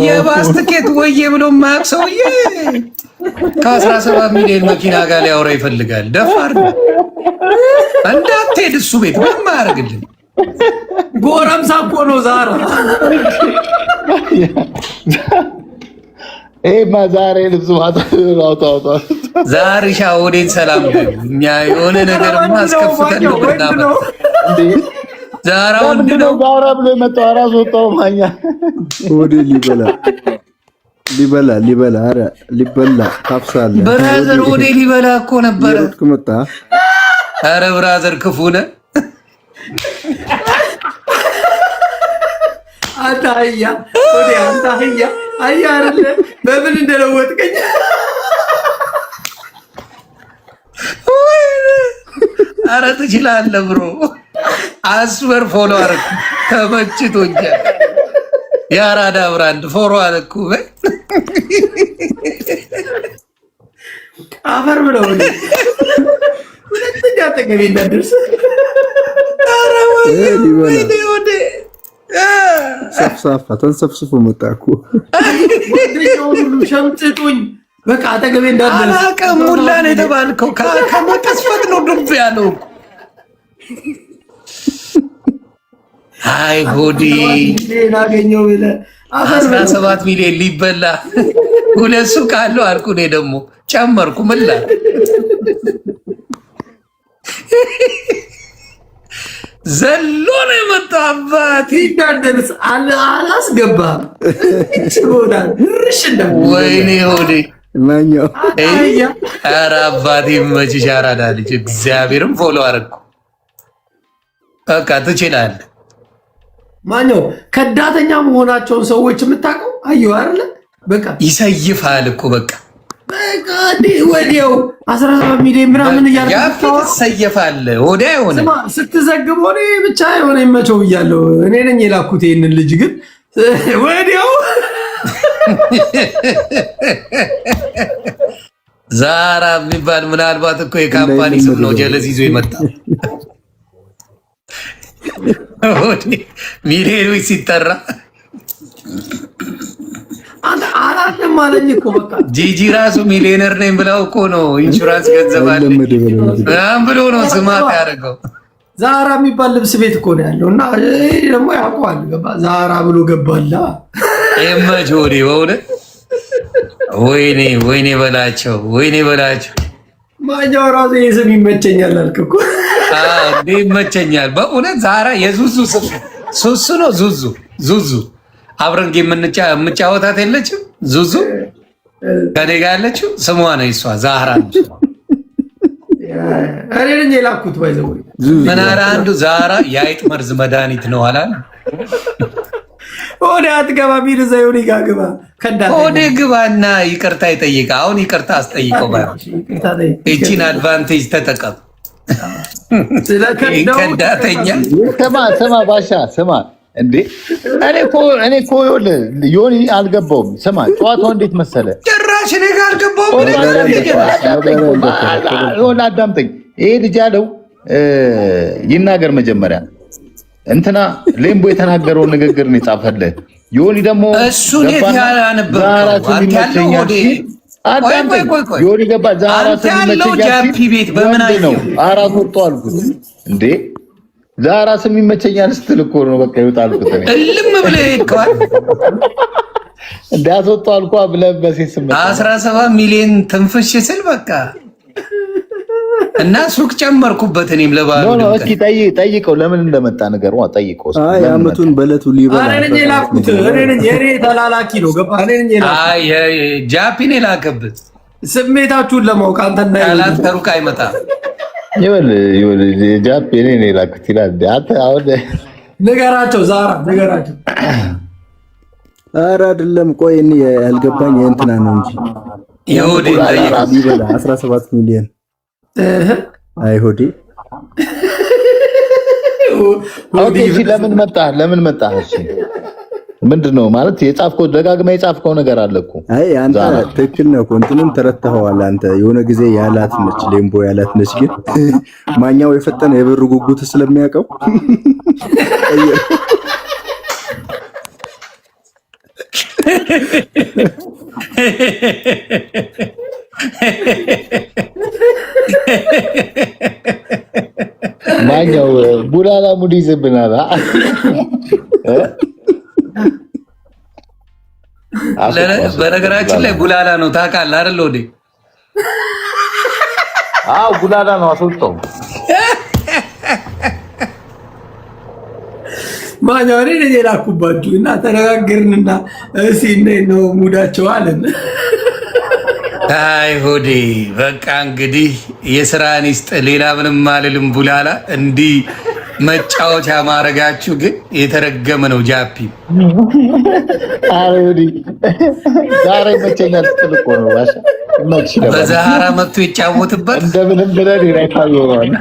የባስቲኬት ወዬ ብሎ ማያውቅ ሰውዬ ከ17 ሚሊዮን መኪና ጋር ሊያወራ ይፈልጋል። ደፋር ነው። እንዳትሄድ እሱ ቤት ምንም አያደርግልኝ። ጎረምሳ እኮ ነው ዛራ። ይሄማ ዛሬ ልብስ አውጣ ዛሬሻ ወዴት ሰላም እኛ የሆነ ነገር ማስከፍተን ነው ብናመጣ ዛራ ወንድ ነው ዛራ ብሎ የመጣው እራሱ ወጣው ማኛ ወዴ ሊበላ አረ ሊበላ ታፍሳለ። ብራዘር ወዴ ሊበላ እኮ ነበረ መጣ። አረ ብራዘር ክፉ ነህ አንተ አህያ ወዴ አንተ አህያ አይደለ በምን እንደለወጥከኝ ኧረ ትችላለህ ብሮ አስበር ፎሎ አደረኩ ተመችቶኛል። የአራዳ ብራንድ ፎሎ አደረኩ አፈር ብለው ሁለተኛ አጠገቤ እንዳደርስ ሰፍሳፋ ተንሰፍስፎ መጣ እኮ ሁሉ ሸምጥጡኝ። በቃ አጠገቤ እንዳደርስ አላውቅም። ሙላ ነው የተባልከው ከመቀስፈት ነው ዱብ ያለው። አይ ሆዴ አገኘው ብለህ 17 ሚሊዮን ሊበላ ሁለት ሱቅ አለው አልኩ። እኔ ደግሞ ጨመርኩ። ምን ላድርግ? ዘሎ ነው የመጣው። አባቴ እንዳደርስ አላስገባም። ወይኔ ሆዴ ማኛው ኧረ አባቴ መችሽ አራዳ ልጅ እግዚአብሔርም ፎሎ አደረኩ። በቃ ትችላለህ። ማኛው ከዳተኛ መሆናቸውን ሰዎች የምታውቀው አየሁ አይደለ? በቃ ይሰይፋል እኮ በቃ ወዲያው 17 ሚሊዮን ምናምን እያልኩ ትሰየፋለህ። ወዲያ ሆነ ስትዘግበው እኔ ብቻ የሆነ ይመቸው ብያለሁ። እኔ ነኝ የላኩት ይሄንን ልጅ ግን ወዲያው ዛራ የሚባል ምናልባት እኮ የካምፓኒ ስም ነው ጀለስ ይዞ የመጣ ሚሊዮኖች ሲጠራ አንተ አላለም አለኝ እኮ በቃ ጂጂ ራሱ ሚሊዮነር ነኝ ብለው እኮ ነው ኢንሹራንስ ገንዘብ አለኝ ብሎ ነው ስማት ያደረገው። ዛራ የሚባል ልብስ ቤት እኮ ነው ያለው እና ደግሞ ያውቀዋል። ገባ ዛራ ብሎ ገባላ የመች ወዴ በእውነት ወይኔ በላቸው ማኛው ራሱ ይህ ስም ይመቸኛል አልክ እኮ እንዴ ይመቸኛል በእውነት ዛራ የዙዙ ስም ሱሱ ነው ዙዙ አብረን የምንጫወታት የለችም ዙዙ ከኔ ጋር ያለችው ስሟ ነው እሷ ዛራ ነው እኔ ነኝ የላኩት ባይዘው ምን አረ አንዱ ዛራ የአይጥ መርዝ መድኃኒት ነው አላል ወደ አትገባ ቢል ዘይውን ይጋግባ ከዳተ ወደ ግባና ይቅርታ ይጠይቅ። አሁን ይቅርታ አስጠይቀው ባይሆን እቺን አድቫንቴጅ ተጠቀም። ከዳተኛ ስማ ባሻ ስማ እንዴ እኔ እኮ ዮኒ አልገባውም። ስማ ጨዋታው እንዴት መሰለ ጭራሽ እኔ ጋር አልገባውም። አዳምጠኝ። ይሄ ልጅ ያለው ይናገር መጀመሪያ እንትና ሌምቦ የተናገረውን ንግግር ነው የጻፈልህ። ዮኒ ደግሞ እሱ ነው ያነበበው። አንተ ያለው ወዴ ዮኒ ገባ ዛራቱ ጃፒ ቤት በምን አየው አራት ወጥቶ አልኩት እንዴ ዛራ ስም ይመቸኛል ስትል እኮ ነው በቃ ይወጣል እኮ ተኔ እልም ብለህ ይልከዋል እንዳስወጣ አልኳ ብለህ በሴት ስም 17 ሚሊዮን ትንፍሽ ስል በቃ እና ሱቅ ጨመርኩበት። እኔም ለባሉ ነው እስኪ ጠይቀው ለምን እንደመጣ ነገር ነው ጠይቀው። አይ አመቱን በለቱ ሊበላ እኔ ነኝ የላኩት እኔ ነኝ የኔ ተላላኪ ነው ገባ እኔ ነኝ የላኩት። አይ ጃፒን የላከበት ስሜታችሁን ለማወቅ አንተና ያላት ከሩቅ አይመጣም። ይወል ጃፒ እኔ ነኝ የላኩት ይላል። አንተ አሁን ንገራቸው ዛራ ንገራቸው። ኧረ አይደለም ቆይ እኔ ያልገባኝ እንትና ነው እንጂ ይሁዲ ሊበላ 17 ሚሊዮን አይሁዲ ኦኬ። እሺ ለምን መጣ? እሺ ምንድነው ማለት የጻፍከው ደጋግማ የጻፍከው ነገር አለ እኮ። አይ አንተ ትክክል ነው እኮ እንትንም ተረተኸዋል አንተ። የሆነ ጊዜ ያላት ነች ሌምቦ ያላት ነች፣ ግን ማኛው የፈጠነ የብር ጉጉት ስለሚያውቀው ማኛው ቡላላ ሙዲ ይዘብናል። በነገራችን ላይ ቡላላ ነው ታውቃለህ አይደል? ወዴ አዎ ቡላላ ነው አስወጣው። ማኛው እኔ የላኩባችሁ እና ተነጋገርንና እሺ ነው ሙዳቸው አለን። አይ ሆዴ በቃ እንግዲህ የስራን ይስጥ፣ ሌላ ምንም አልልም። ቡላላ እንዲህ መጫወቻ ማረጋችሁ ግን የተረገመ ነው። ጃፒ አሬ ሆዴ ዛሬ መቸኛል ስትል እኮ ነው ባሻ በዛሃራ መጥቶ ይጫወትበት እንደምንም ብለን ይራይታል ይሆናል።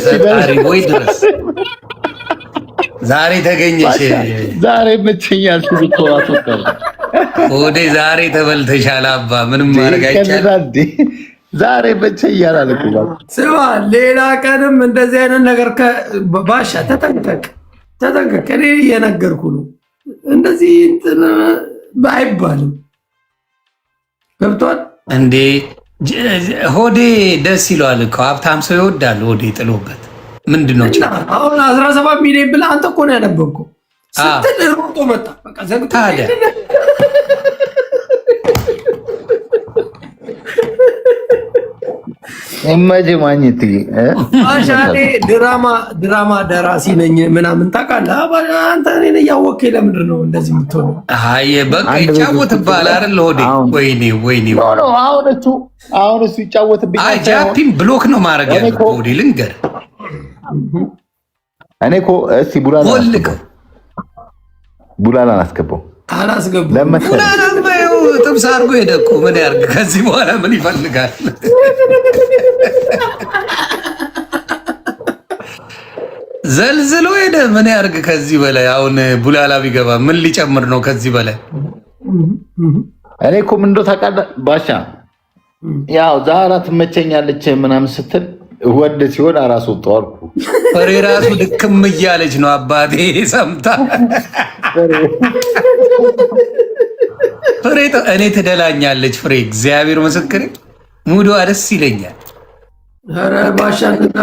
ፈጣሪ ወይ ድረስ ዛሬ ተገኘሽ። ዛሬ መቸኛል ሲብቶራት ወጣ ወዴ ዛሬ ተበልተሻል አባ ምንም ማድረግ አይቻልም። ዛሬ መቸኛል አልኩ። ስማ ሌላ ቀንም እንደዚህ አይነት ነገር ባሻ ተጠንቀቅ። እኔ እየነገርኩ ነው። እንደዚህ እንትን አይባልም። ገብቷል እንዴ? ሆዴ ደስ ይለዋል እኮ ሀብታም ሰው ይወዳል። ሆዴ ጥሎበት ምንድን ነው አሁን 17 ሚሊዮን ብለህ አንተ እኮ ነው ያነበብከው ስትል ሮጦ መጣ። በቃ ዘግቶ ታዲያ እማጂ ማኝት አሻኔ ድራማ ደራሲ ነኝ ምናምን ታውቃለህ። አንተ እኔን እያወቅህ ለምንድን ነው እንደዚህ የምትሆነው? አይ በቃ ይጫወትብሃል አይደል? ሆዴ ወይኔ አሁን እሱ ይጫወትብኝ። አይ ጃፒን ብሎክ ነው ማድረግ ያለው ሆዴ ልንገርህ። እኔ እኮ እስቲ ቡላላን አስገባው አላስገባም። ጥብስ አድርጎ ሄደ እኮ ምን ያርግ? ከዚህ በኋላ ምን ይፈልጋል? ዘልዝሎ ሄደ። ምን ያርግ ከዚህ በላይ? አሁን ቡላላ ቢገባ ምን ሊጨምር ነው ከዚህ በላይ? እኔ እኮ ምን እንደው ታውቃለህ ባሻ፣ ያው ዛራ ትመቸኛለች ምናምን ስትል ወደ ሲሆን አራስ ወጣው አልኩ። ፍሬ ራሱ ድክም እያለች ነው አባቴ ሰምታ ፍሬ እኔ ትደላኛለች። ፍሬ እግዚአብሔር ምስክሬ ሙዶ ደስ ይለኛል። ኧረ ባሻና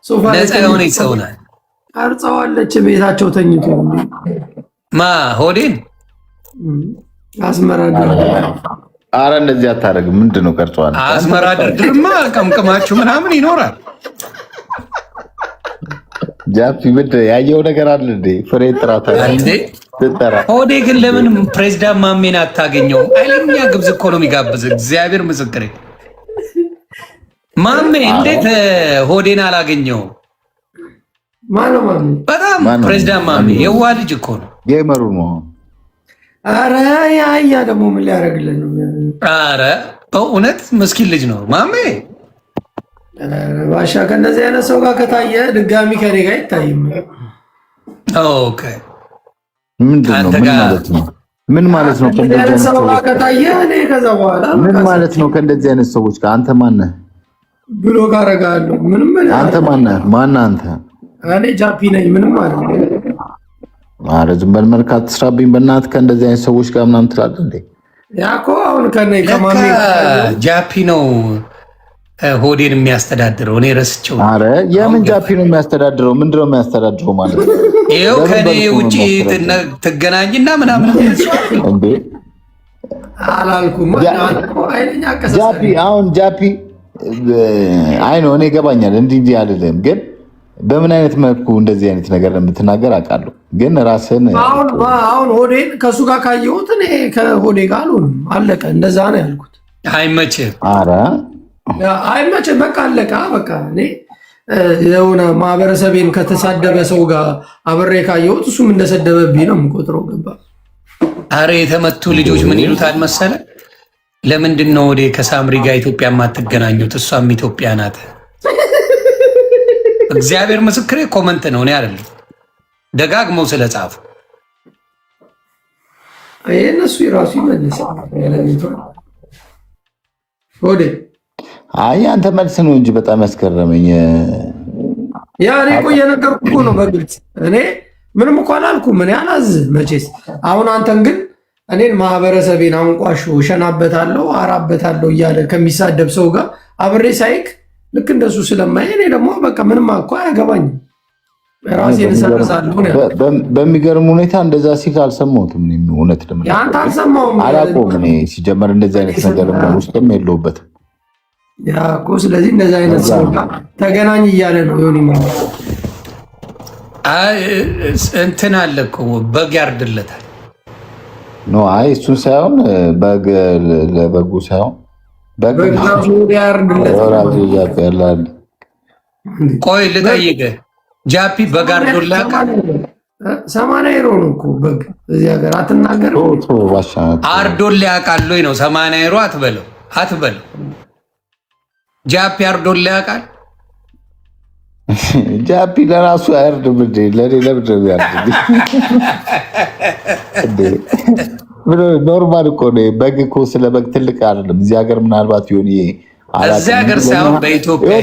ሶፋ ነፃ የሆነ ይሰውናል። ቀርጸዋለች ቤታቸው ተኝቶ ማ ሆዴን አስመራ አረ እንደዚህ አታደርግም። ምንድን ነው ቀርጿል? አስመራ ድርድርማ ቀምቅማችሁ ምናምን ይኖራል። ጃፒ ብድ ያየው ነገር አለ እንዴ? ፍሬ ጥራት እንዴ ትጠራ። ሆዴ ግን ለምን ፕሬዝዳንት ማሜን አታገኘው? አይለኛ ግብዝ እኮ ነው የሚጋብዝ። እግዚአብሔር ምስክሬ ማሜ እንዴት ሆዴን አላገኘው? ማነው ማሜ? በጣም ፕሬዝዳንት ማሜ የዋ ልጅ እኮ ነው። ጌመሩ ነው። አረ ያያ ደግሞ ምን ሊያደርግልን ነው? አረ በእውነት ምስኪን ልጅ ነው ማሜ። ባሻ ከእነዚህ አይነት ሰው ጋር ከታየ ድጋሚ ከኔ ጋር አይታይም። ኦኬ ምንድን ነው? ምን ማለት ነው? ከእንደዚህ አይነት ሰው ጋር ከታየ እኔ ከዛ በኋላ ምን ማለት ነው? ከእንደዚህ አይነት ሰዎች ጋር አንተ ማነህ? ብሎ ካረጋለሁ ምንም አንተ ማነህ? ማነህ አንተ? እኔ ጃፒ ነኝ። ምንም ማለት ነው። ኧረ ዝም በል መልካት ትስራብኝ በእናትህ። ከእንደዚህ አይነት ሰዎች ጋር ምናምን ትላለህ እንዴ? ያኮ አሁን ከማሜ ጃፒ ነው ሆዴን የሚያስተዳድረው። እኔ ረስቼው። ኧረ የምን ጃፒ ነው የሚያስተዳድረው? ምንድን ነው የሚያስተዳድረው ማለት ነው? ይኸው ከኔ ውጭ ትገናኝና ምናምን እንዴ አላልኩም። ጃፒ አሁን ጃፒ አይ ነው እኔ ይገባኛል። እንዲህ አይደለም ግን በምን አይነት መልኩ እንደዚህ አይነት ነገር የምትናገር አውቃለሁ። ግን ራስን አሁን ሆዴን ከእሱ ጋር ካየሁት እኔ ከሆዴ ጋር አልሆንም። አለቀ። እንደዛ ነው ያልኩት። አይመችም። ኧረ አይመችም። በቃ አለቀ። በቃ እኔ የሆነ ማህበረሰቤን ከተሳደበ ሰው ጋር አብሬ ካየሁት እሱም እንደሰደበብኝ ነው የምቆጥረው። ገባ? አረ የተመቱ ልጆች ምን ይሉታል መሰለ? ለምንድን ነው ወደ ከሳምሪ ጋር ኢትዮጵያ የማትገናኙት? እሷም ኢትዮጵያ ናት። እግዚአብሔር ምስክሬ ኮመንት ነው፣ እኔ አይደለም። ደጋግመው ስለጻፉ እነሱ የራሱ ይመልሳል። ወዴ አይ አንተ መልስ ነው እንጂ በጣም ያስገረመኝ። ያ እኔ እኮ እየነገርኩህ እኮ ነው በግልጽ። እኔ ምንም እኮ አላልኩም። እኔ አላዝህ መቼስ። አሁን አንተን ግን እኔን ማህበረሰቤን አንቋሾ እሸናበታለሁ አራበታለሁ እያለ ከሚሳደብ ሰው ጋር አብሬ ሳይክ ልክ እንደሱ ስለማይ እኔ ደግሞ በቃ ምንም እኮ አያገባኝም። ራሴን እሰርሳለሁ። በሚገርም ሁኔታ እንደዛ ሲል አልሰማሁትም። እውነት ደግሞ አንተ አልሰማሁም አላውቀውም። እኔ ሲጀመር እንደዚህ አይነት ነገር ውስጥም የለሁበትም። ያ እኮ ስለዚህ እንደዚህ አይነት ሰው ጋር ተገናኝ እያለ ነው ዮኒ ማለት እንትን አለ እኮ በግ ያርድለታል። ኖ አይ እሱን ሳይሆን በግ ለበጉ ሳይሆን በግ ቆይ ልጠይቅህ፣ ጃፒ በግ አርዶልህ ያውቃል? 80 ዩሮ ነው እኮ በግ እዚህ ሀገር አትናገርም። አርዶላ ያውቃል ወይ ነው 80 ዩሮ አትበለው። ጃፒ አርዶላ ያውቃል። ጃፒ ለራሱ አያርድም እንዴ? ለኔ ለምን ነው ያርድ? ኖርማል እኮ ነው። በግ እኮ ስለ በግ ትልቅ አይደለም። እዚህ ሀገር ምናልባት ይሆን ይሄ እዚህ ሀገር ሳይሆን በኢትዮጵያ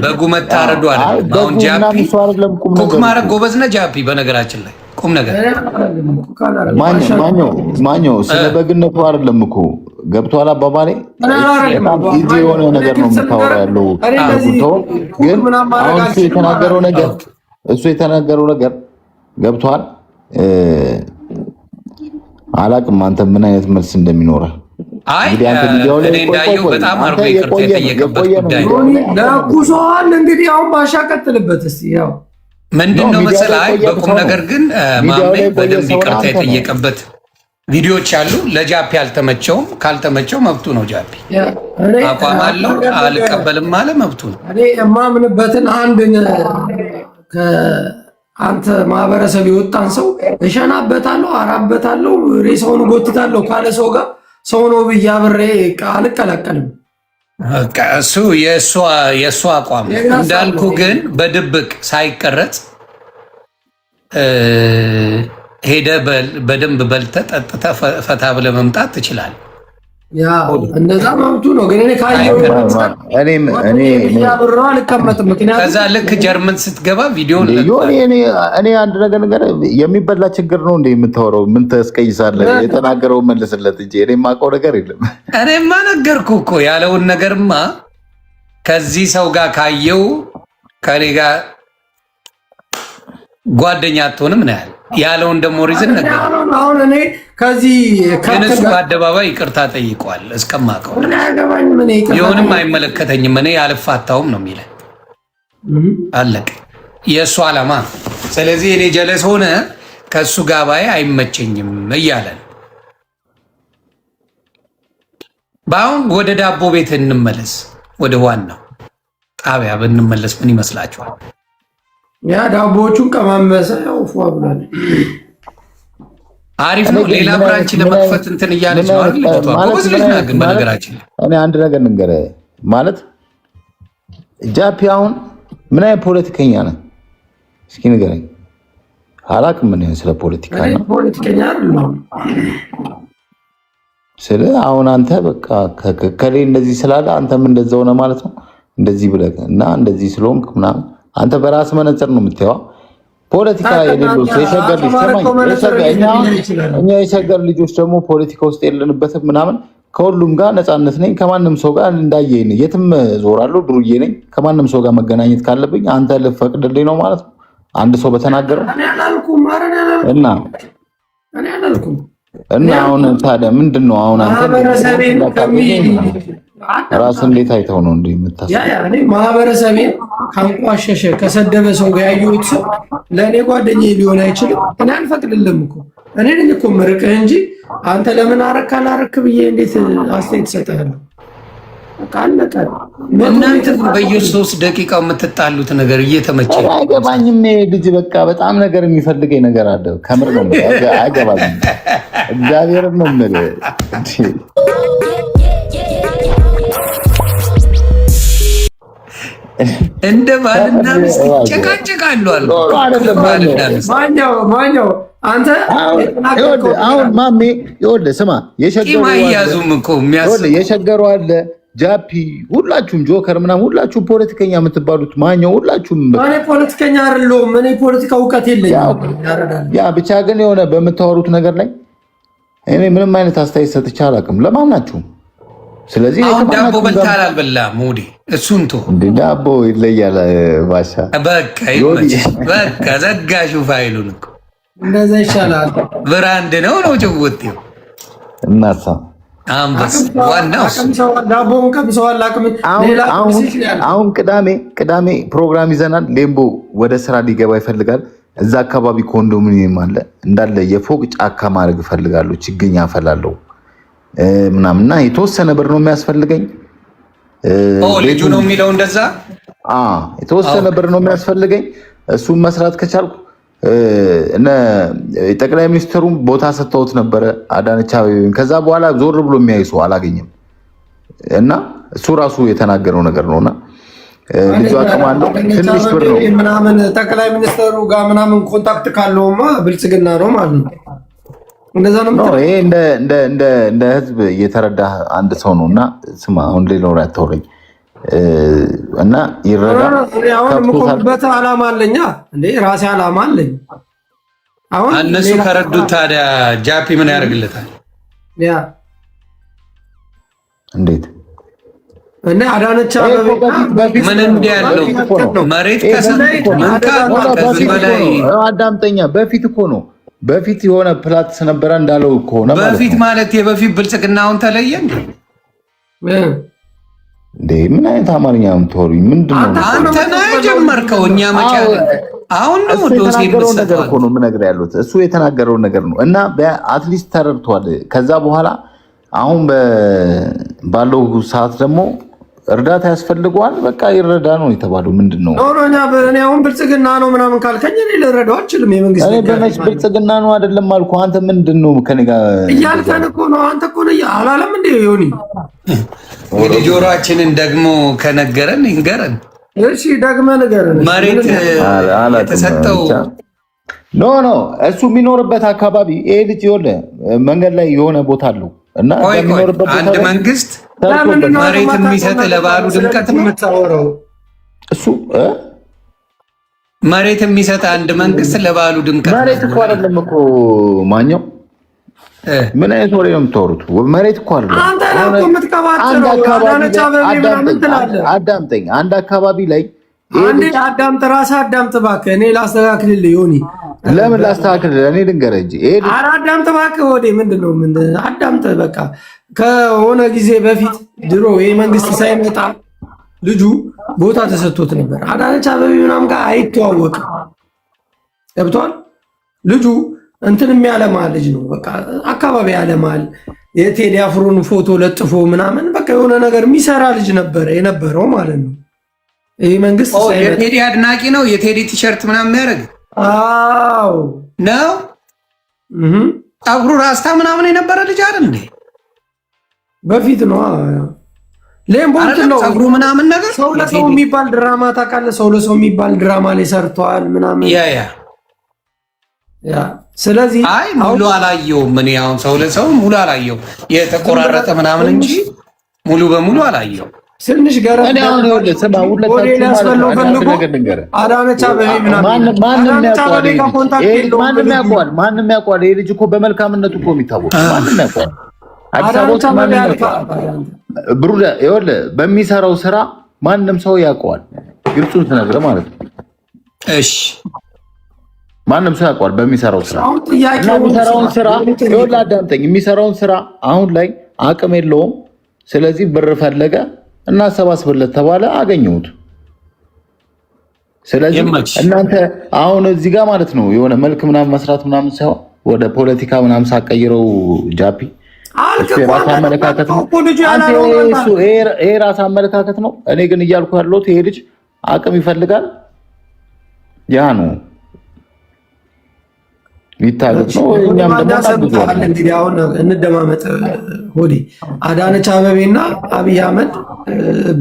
በጉ መታረዱ አይደለም። አሁን ጃፒ ኩክ ማድረግ ጎበዝ ነህ ጃፒ። በነገራችን ላይ ቁም ነገር ማኛው ስለ በግነቱ አይደለም እኮ ገብቶሃል አባባሌ። ኢዚ የሆነ ነገር ነው የምታወራው ያለው ግን አሁን እሱ የተናገረው ነገር ገብቶሃል። አላቅም አንተ ምን አይነት መልስ እንደሚኖረው። አይ እኔ እንዳየው በጣም አርጎ ይቅርታ የጠየቀበት ጉዳይ ለኩሶሃል። እንግዲህ አሁን ባሻ ቀጥልበት እስቲ። ያው ምንድነው መሰለህ፣ አይ በቁም ነገር ግን ማሜ በደንብ ይቅርታ የጠየቀበት ቪዲዮዎች አሉ። ለጃፒ አልተመቸውም። ካልተመቸው መብቱ ነው። ጃፒ አቋም አለው። አልቀበልም ማለ መብቱ ነው። እኔ የማምንበትን አንተ ማህበረሰብ የወጣን ሰው እሸናበታለሁ፣ አራበታለሁ፣ ሬሳውን ጎትታለሁ ካለ ሰው ጋር ሰው ነው ብዬ አብሬ አልቀላቀልም። እሱ የእሱ አቋም እንዳልኩ ግን በድብቅ ሳይቀረጽ ሄደህ በደንብ በልተህ ጠጥተህ ፈታ ብለህ መምጣት ትችላለህ። እንደዛ መብቱ ነው። ግን እኔ ካየሁ አልቀመጥም። ምክንያቱም ከዛ ልክ ጀርመን ስትገባ ቪዲዮ እኔ አንድ ነገር የሚበላ ችግር ነው እንደ የምታወራው ምን ተስቀይሳለህ? የተናገረው መልስለት እንጂ እኔ የማውቀው ነገር የለም። እኔማ ነገርኩህ እኮ ያለውን ነገርማ ከዚህ ሰው ጋር ካየው ከኔ ጋር ጓደኛ አትሆንም ነው ያለውን ደግሞ ሪዝን ነገር አሁን እኔ ከዚህ ከነሱ በአደባባይ ይቅርታ ጠይቋል። እስከማውቀው ቢሆንም አይመለከተኝም እኔ አልፋታውም ነው የሚለው። አለቀ። የእሱ ዓላማ። ስለዚህ እኔ ጀለስ ሆነ ከእሱ ጋር ባይ አይመቸኝም እያለን በአሁን ወደ ዳቦ ቤት እንመለስ። ወደ ዋናው ጣቢያ ብንመለስ ምን ይመስላችኋል? ያ ዳቦዎቹን ቀማመሰ ያው ፏ ብሏል። አሪፍ ነው። ሌላ ብራንች ለመክፈት እንትን እያለች ነው አይደል? ጎበዝ ልጅ ናት። ግን በነገራችን እኔ አንድ ነገር ልንገርህ ማለት ጃፒ አሁን ምን አይነት ፖለቲከኛ ነህ? እስኪ ንገረኝ። አላውቅም ምን ስለ ፖለቲካ ነው። ፖለቲከኛ አይደለም ስለ አሁን አንተ በቃ ከሌ እንደዚህ ስላለ አንተም እንደዛ ሆነ ማለት ነው። እንደዚህ ብለህ እና እንደዚህ ስለሆንክ ምናምን አንተ በራስ መነጽር ነው የምታየው። ፖለቲካ የሌለው የሸገር ልጅ እኛ የሸገር ልጆች ደግሞ ፖለቲካ ውስጥ የለንበትም ምናምን። ከሁሉም ጋር ነፃነት ነኝ። ከማንም ሰው ጋር እንዳየኝ የትም ዞራለሁ። ድሩዬ ነኝ። ከማንም ሰው ጋር መገናኘት ካለብኝ አንተ ልፈቅድልኝ ነው ማለት ነው። አንድ ሰው በተናገረው እና አሁን ታዲያ ምንድን ነው አሁን አንተ ራስን እንዴት አይተው ነው እንዴ የምታስበው? እኔ ማህበረሰቤን ካንቋሸሸ ከሰደበ ሰው ጋር ያየሁት ሰው ለእኔ ጓደኛዬ ሊሆን አይችልም። እኔ አልፈቅድልም እኮ እኔ ነኝ እኮ ምርቅህ እንጂ አንተ ለምን አረክ አላረክ ብዬ እንዴት አስተያየት ትሰጣለህ? አለቀ። እናንተ በየ3 ደቂቃው የምትጣሉት ነገር እየተመቸኝ አይገባኝም። ልጅ በቃ በጣም ነገር የሚፈልገኝ ነገር አለ። ከምር ነው አይገባኝም። እግዚአብሔርን ነው የምልህ እንደ ባልና ሚስት ጨቃጨቃሉ አሉ። ማኛው አንተ አሁን ማሜ ይኸውልህ ስማ፣ የሸገሩ አለ ጃፒ፣ ሁላችሁም ጆከር ምናምን ሁላችሁም ፖለቲከኛ የምትባሉት ማኛው ሁላችሁም። እኔ ፖለቲከኛ አይደለሁም። እኔ ፖለቲካ እውቀት የለኝም። ያ ብቻ ግን የሆነ በምታወሩት ነገር ላይ እኔ ምንም አይነት አስተያየት ሰጥቼ አላውቅም ለማናችሁም። ስለዚህ አሁን ዳቦ በልተሃል አልበላህም? ሙዲ እሱን ቶ ዳቦ ይለያል። ባሻ በቃ ይመች በቃ ዘጋሹ ፋይሉን እኮ እንደዛ ይሻላል። ብራንድ ነው ጭውውጤው እናሳ አንበስ ዋናው ዳቦውን ቀምሰዋል። አሁን ቅዳሜ ፕሮግራም ይዘናል። ሌምቦ ወደ ስራ ሊገባ ይፈልጋል። እዛ አካባቢ ኮንዶሚኒየም አለ እንዳለ የፎቅ ጫካ ማድረግ እፈልጋለሁ። ችግኝ አፈላለሁ ምናምንና የተወሰነ ብር ነው የሚያስፈልገኝ። ልጁ ነው የሚለው እንደዛ። የተወሰነ ብር ነው የሚያስፈልገኝ። እሱን መስራት ከቻልኩ እነ ጠቅላይ ሚኒስትሩም ቦታ ሰጥተውት ነበረ አዳነች አቤቤን። ከዛ በኋላ ዞር ብሎ የሚያይ ሰው አላገኘም እና እሱ ራሱ የተናገረው ነገር ነውና ልጁ አቅም አለው። ትንሽ ብር ነው ምናምን ጠቅላይ ሚኒስትሩ ጋር ምናምን ኮንታክት ካለውማ ብልጽግና ነው ማለት ነው። እንደዛ ነው። ይሄ እንደ ህዝብ እየተረዳ አንድ ሰው ነው እና ስማ፣ አሁን ሌላው አታውረኝ እና ይረዳ። አሁን የምቆምበት ዓላማ አለኛ እንዴ፣ ራሴ ዓላማ አለኝ። አሁን እነሱ ከረዱት ታዲያ ጃፒ ምን ያደርግለታል? ያ እንዴት እና አዳነች አቤቤ ምን እንዲያለው መሬት ከሰጡት ከዚህ በላይ አዳምጠኛ። በፊት እኮ ነው በፊት የሆነ ፕላትስ ነበረ እንዳለው እኮ ነው። በፊት ማለት የበፊት ብልጽግናውን ተለየ እንዴ? ምን አይነት አማርኛ የምትወሩኝ? ምንድነው አንተ ነህ የጀመርከው። እኛ መቻ አሁን ነው ዶሴ ነገር እኮ ነው የምነግርህ ያሉት እሱ የተናገረውን ነገር ነው እና በአትሊስት ተረድቷል። ከዛ በኋላ አሁን ባለው ሰዓት ደግሞ እርዳታ ያስፈልገዋል። በቃ ይረዳ ነው የተባለው። ምንድነው ኦሮኛ በእኔ አሁን ብልጽግና ነው ምናምን ካልከኝ እኔ ልረዳው አልችልም። የመንግስት እኔ በመች ብልጽግና ነው አይደለም አልኩ። አንተ ምንድነው ከኔ ጋር እያልከን እኮ ነው። አንተ እኮ ነው አላለም እንዴ ዮኒ? እንግዲህ ጆሮአችንን ደግሞ ከነገረን ይንገረን። እሺ ደግመህ ንገረን። መሬት የተሰጠው ኖ እሱ የሚኖርበት አካባቢ ይሄ ልጅ የሆነ መንገድ ላይ የሆነ ቦታ አለው እና አንድ መንግስት መሬት የሚሰጥ ለበዓሉ ድምቀት ነው የምታወራው። እሱ መሬት የሚሰጥ አንድ መንግስት ለበዓሉ ድምቀት መሬት እኮ አይደለም እኮ ማኛው። ምን አይነት ወሬ ነው የምታወሩት? መሬት እኮ አይደለም። አንተ ነው የምትቀባጥረው። አዳነች አቤቤ ምናምን ትላለህ። አዳምጠኝ። አንድ አካባቢ ላይ አንዴ አዳምጥ፣ ራስህ አዳምጥ እባክህ። እኔ ላስተካክልልህ ዮኒ። ለምን ላስተካክልልህ? እኔ ልንገርህ እንጂ ኧረ አዳምጥ እባክህ። ወዴ ምንድነው? አዳምጥ በቃ። ከሆነ ጊዜ በፊት ድሮ ይሄ መንግስት ሳይመጣ ልጁ ቦታ ተሰጥቶት ነበር። አዳነች አቤቤ ምናምን ጋር አይተዋወቅም። ገብቷል? ልጁ እንትን የሚያለማ ልጅ ነው። በቃ አካባቢ ያለማል። የቴዲ አፍሮን ፎቶ ለጥፎ ምናምን በቃ የሆነ ነገር የሚሰራ ልጅ ነበረ የነበረው ማለት ነው። ይህ መንግስት የቴዲ አድናቂ ነው። የቴዲ ቲሸርት ምናምን የሚያደርግ አዎ ነው። ፀጉሩ ራስታ ምናምን የነበረ ልጅ አይደል እንዴ? በፊት ነው ሌምቦንት ነው ፀጉሩ ምናምን ነገር። ሰው ለሰው የሚባል ድራማ ታውቃለህ? ሰው ለሰው የሚባል ድራማ ላይ ሰርተዋል ምናምን። ያ ስለዚህ አይ ሙሉ አላየውም። እኔ አሁን ሰው ለሰው ሙሉ አላየው፣ የተቆራረጠ ምናምን እንጂ ሙሉ በሙሉ አላየው። ትንሽ ገረድ እኔ አሁን ይኸውልህ ስማ፣ ሁለታችሁ አዳነች አቤቤ ምናምን ማንም ያውቀዋል። ይሄ ልጅ እኮ በመልካምነቱ እኮ የሚታወቅ ማንም ያውቀዋል። አዲስ ብሩዳ ይኸውልህ በሚሰራው ስራ ማንም ሰው ያውቀዋል። ግልጹን ትነግረህ ማለት ነው። እሺ ማንም ሰው ያውቀዋል በሚሰራው ስራ። የሚሰራውን ስራ ይኸውልህ አዳምጠኝ። የሚሰራውን ስራ አሁን ላይ አቅም የለውም። ስለዚህ ብር ፈለገ እና አሰባስብለት ተባለ፣ አገኘሁት። ስለዚህ እናንተ አሁን እዚህ ጋር ማለት ነው የሆነ መልክ ምናምን መስራት ምናምን ሳይሆን ወደ ፖለቲካ ምናምን ሳቀይረው ጃፒ ራስ አመለካከት ነው። ይሄ ራስ አመለካከት ነው። እኔ ግን እያልኩ ያለሁት ይሄ ልጅ አቅም ይፈልጋል። ያ ነው ይታገዝ ነው። እኛም ደግሞ እንግዲህ አሁን እንደማመጥ ሆዴ አዳነች አቤቤና አብይ አህመድ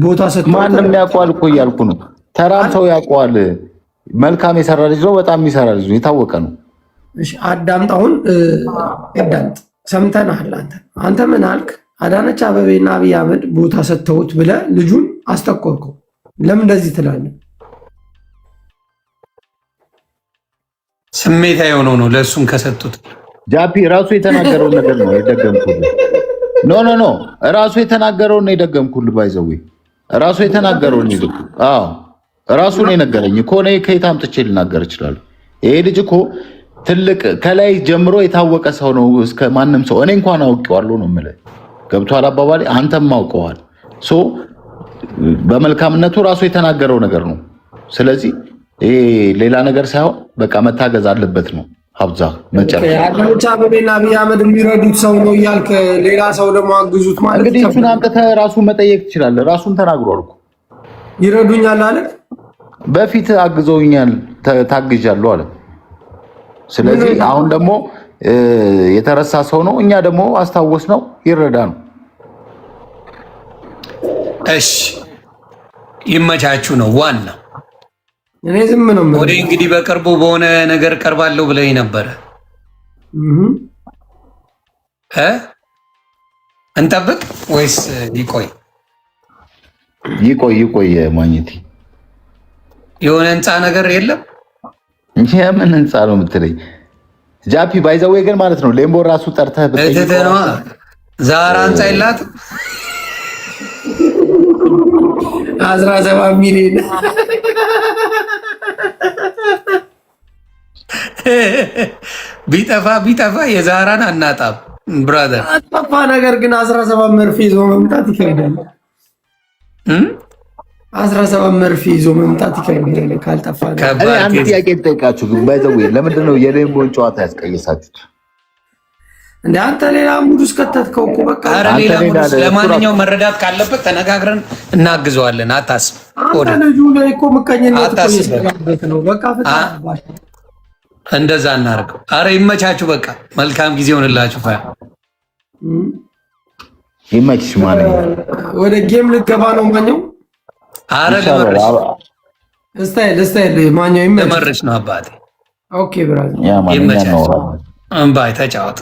ቦታ ሰጥቶ ማንም ያውቀዋል እኮ እያልኩ ነው። ተራም ሰው ያውቀዋል። መልካም የሰራ ልጅ ነው። በጣም የሚሰራ ልጅ ነው። የታወቀ ነው። እሺ አዳምጥ። አሁን አዳምጥ። ሰምተናል። አንተ ምን አልክ? አዳነች አቤቤና አብይ አህመድ ቦታ ሰጥተውት ብለህ ልጁን አስጠቆርከው። ለምን እንደዚህ ትላለህ? ስሜታ የሆነው ነው። ለእሱም ከሰጡት ጃፒ ራሱ የተናገረውን ነገር ነው የደገምኩልህ። ኖ ራሱ የተናገረውን ነው የደገምኩልህ። ባይዘዌ ራሱ የተናገረውን ነው። አዎ ራሱ ነው የነገረኝ እኮ። እኔ ከየት አምጥቼ ልናገር እችላለሁ? ይሄ ልጅ እኮ ትልቅ ከላይ ጀምሮ የታወቀ ሰው ነው። እስከ ማንም ሰው እኔ እንኳን አውቄዋለሁ ነው የምልህ። ገብቶሃል አባባሌ? አንተም አውቀዋል። ሶ በመልካምነቱ ራሱ የተናገረው ነገር ነው። ስለዚህ ይሄ ሌላ ነገር ሳይሆን በቃ መታገዝ አለበት ነው። ሀብዛ መጨረሻ አዳነች አቤቤና አብይ አህመድ የሚረዱት ሰው ነው እያልክ ሌላ ሰው ደግሞ አግዙት ማለት እንግዲህ እሱን አምጥተህ ራሱን መጠየቅ ትችላለህ። ራሱን ተናግሯል እኮ ይረዱኛል አለ። በፊት አግዘውኛል ታግዣለሁ አለ። ስለዚህ አሁን ደግሞ የተረሳ ሰው ነው። እኛ ደግሞ አስታወስ ነው ይረዳ ነው። እሺ ይመቻችሁ ነው ዋናው። እኔ ዝም ነው ወደ እንግዲህ በቅርቡ በሆነ ነገር ቀርባለሁ ብለኝ ነበረ። እንጠብቅ ወይስ ይቆይ? ይቆይ ማግኘት የሆነ ህንፃ ነገር የለም። የምን ህንፃ ነው የምትለኝ? ጃፒ ባይዘዌ ግን ማለት ነው ሌምቦ ራሱ ጠርተህ ብትጠይቀው ዛራ ህንፃ የላትም 17 ሚሊዮን ቢጠፋ የዛራን አናጣም ብራዘር። አጠፋ ነገር ግን 17 መርፌ ይዞ መምጣት ይከብዳል። 17 መርፌ ይዞ መምጣት ይከብዳል ካልጠፋ። እኔ አንድ ጥያቄ ልጠይቃችሁ ግን ባይዘዌ ለምንድን ነው የሌምቦን ጨዋታ ያስቀየሳችሁት? እንደ አንተ ሌላ ሙድ ውስጥ ከተትከው እኮ በቃ። ኧረ ሌላ ሙድ ውስጥ ለማንኛውም መረዳት ካለበት ተነጋግረን እናግዘዋለን። አታስብ። አንተ ልጁ ላይ እኮ ምቀኝነት እኮ እየሰራበት ነው። በቃ ፍታ እንደዛ እናርገው። አረ ይመቻችሁ። በቃ መልካም ጊዜ ሆንላችሁ። ፋያ ይመችሽ ማለት ወደ ጌም ልገባ ነው ማኛው። አረ ለመረሽ ስታይል ማኛው ይመችሽ። ለመረሽ ነው አባቴ። ኦኬ ብራዘር ይመቻችሁ። እምባይ ተጫወቱ።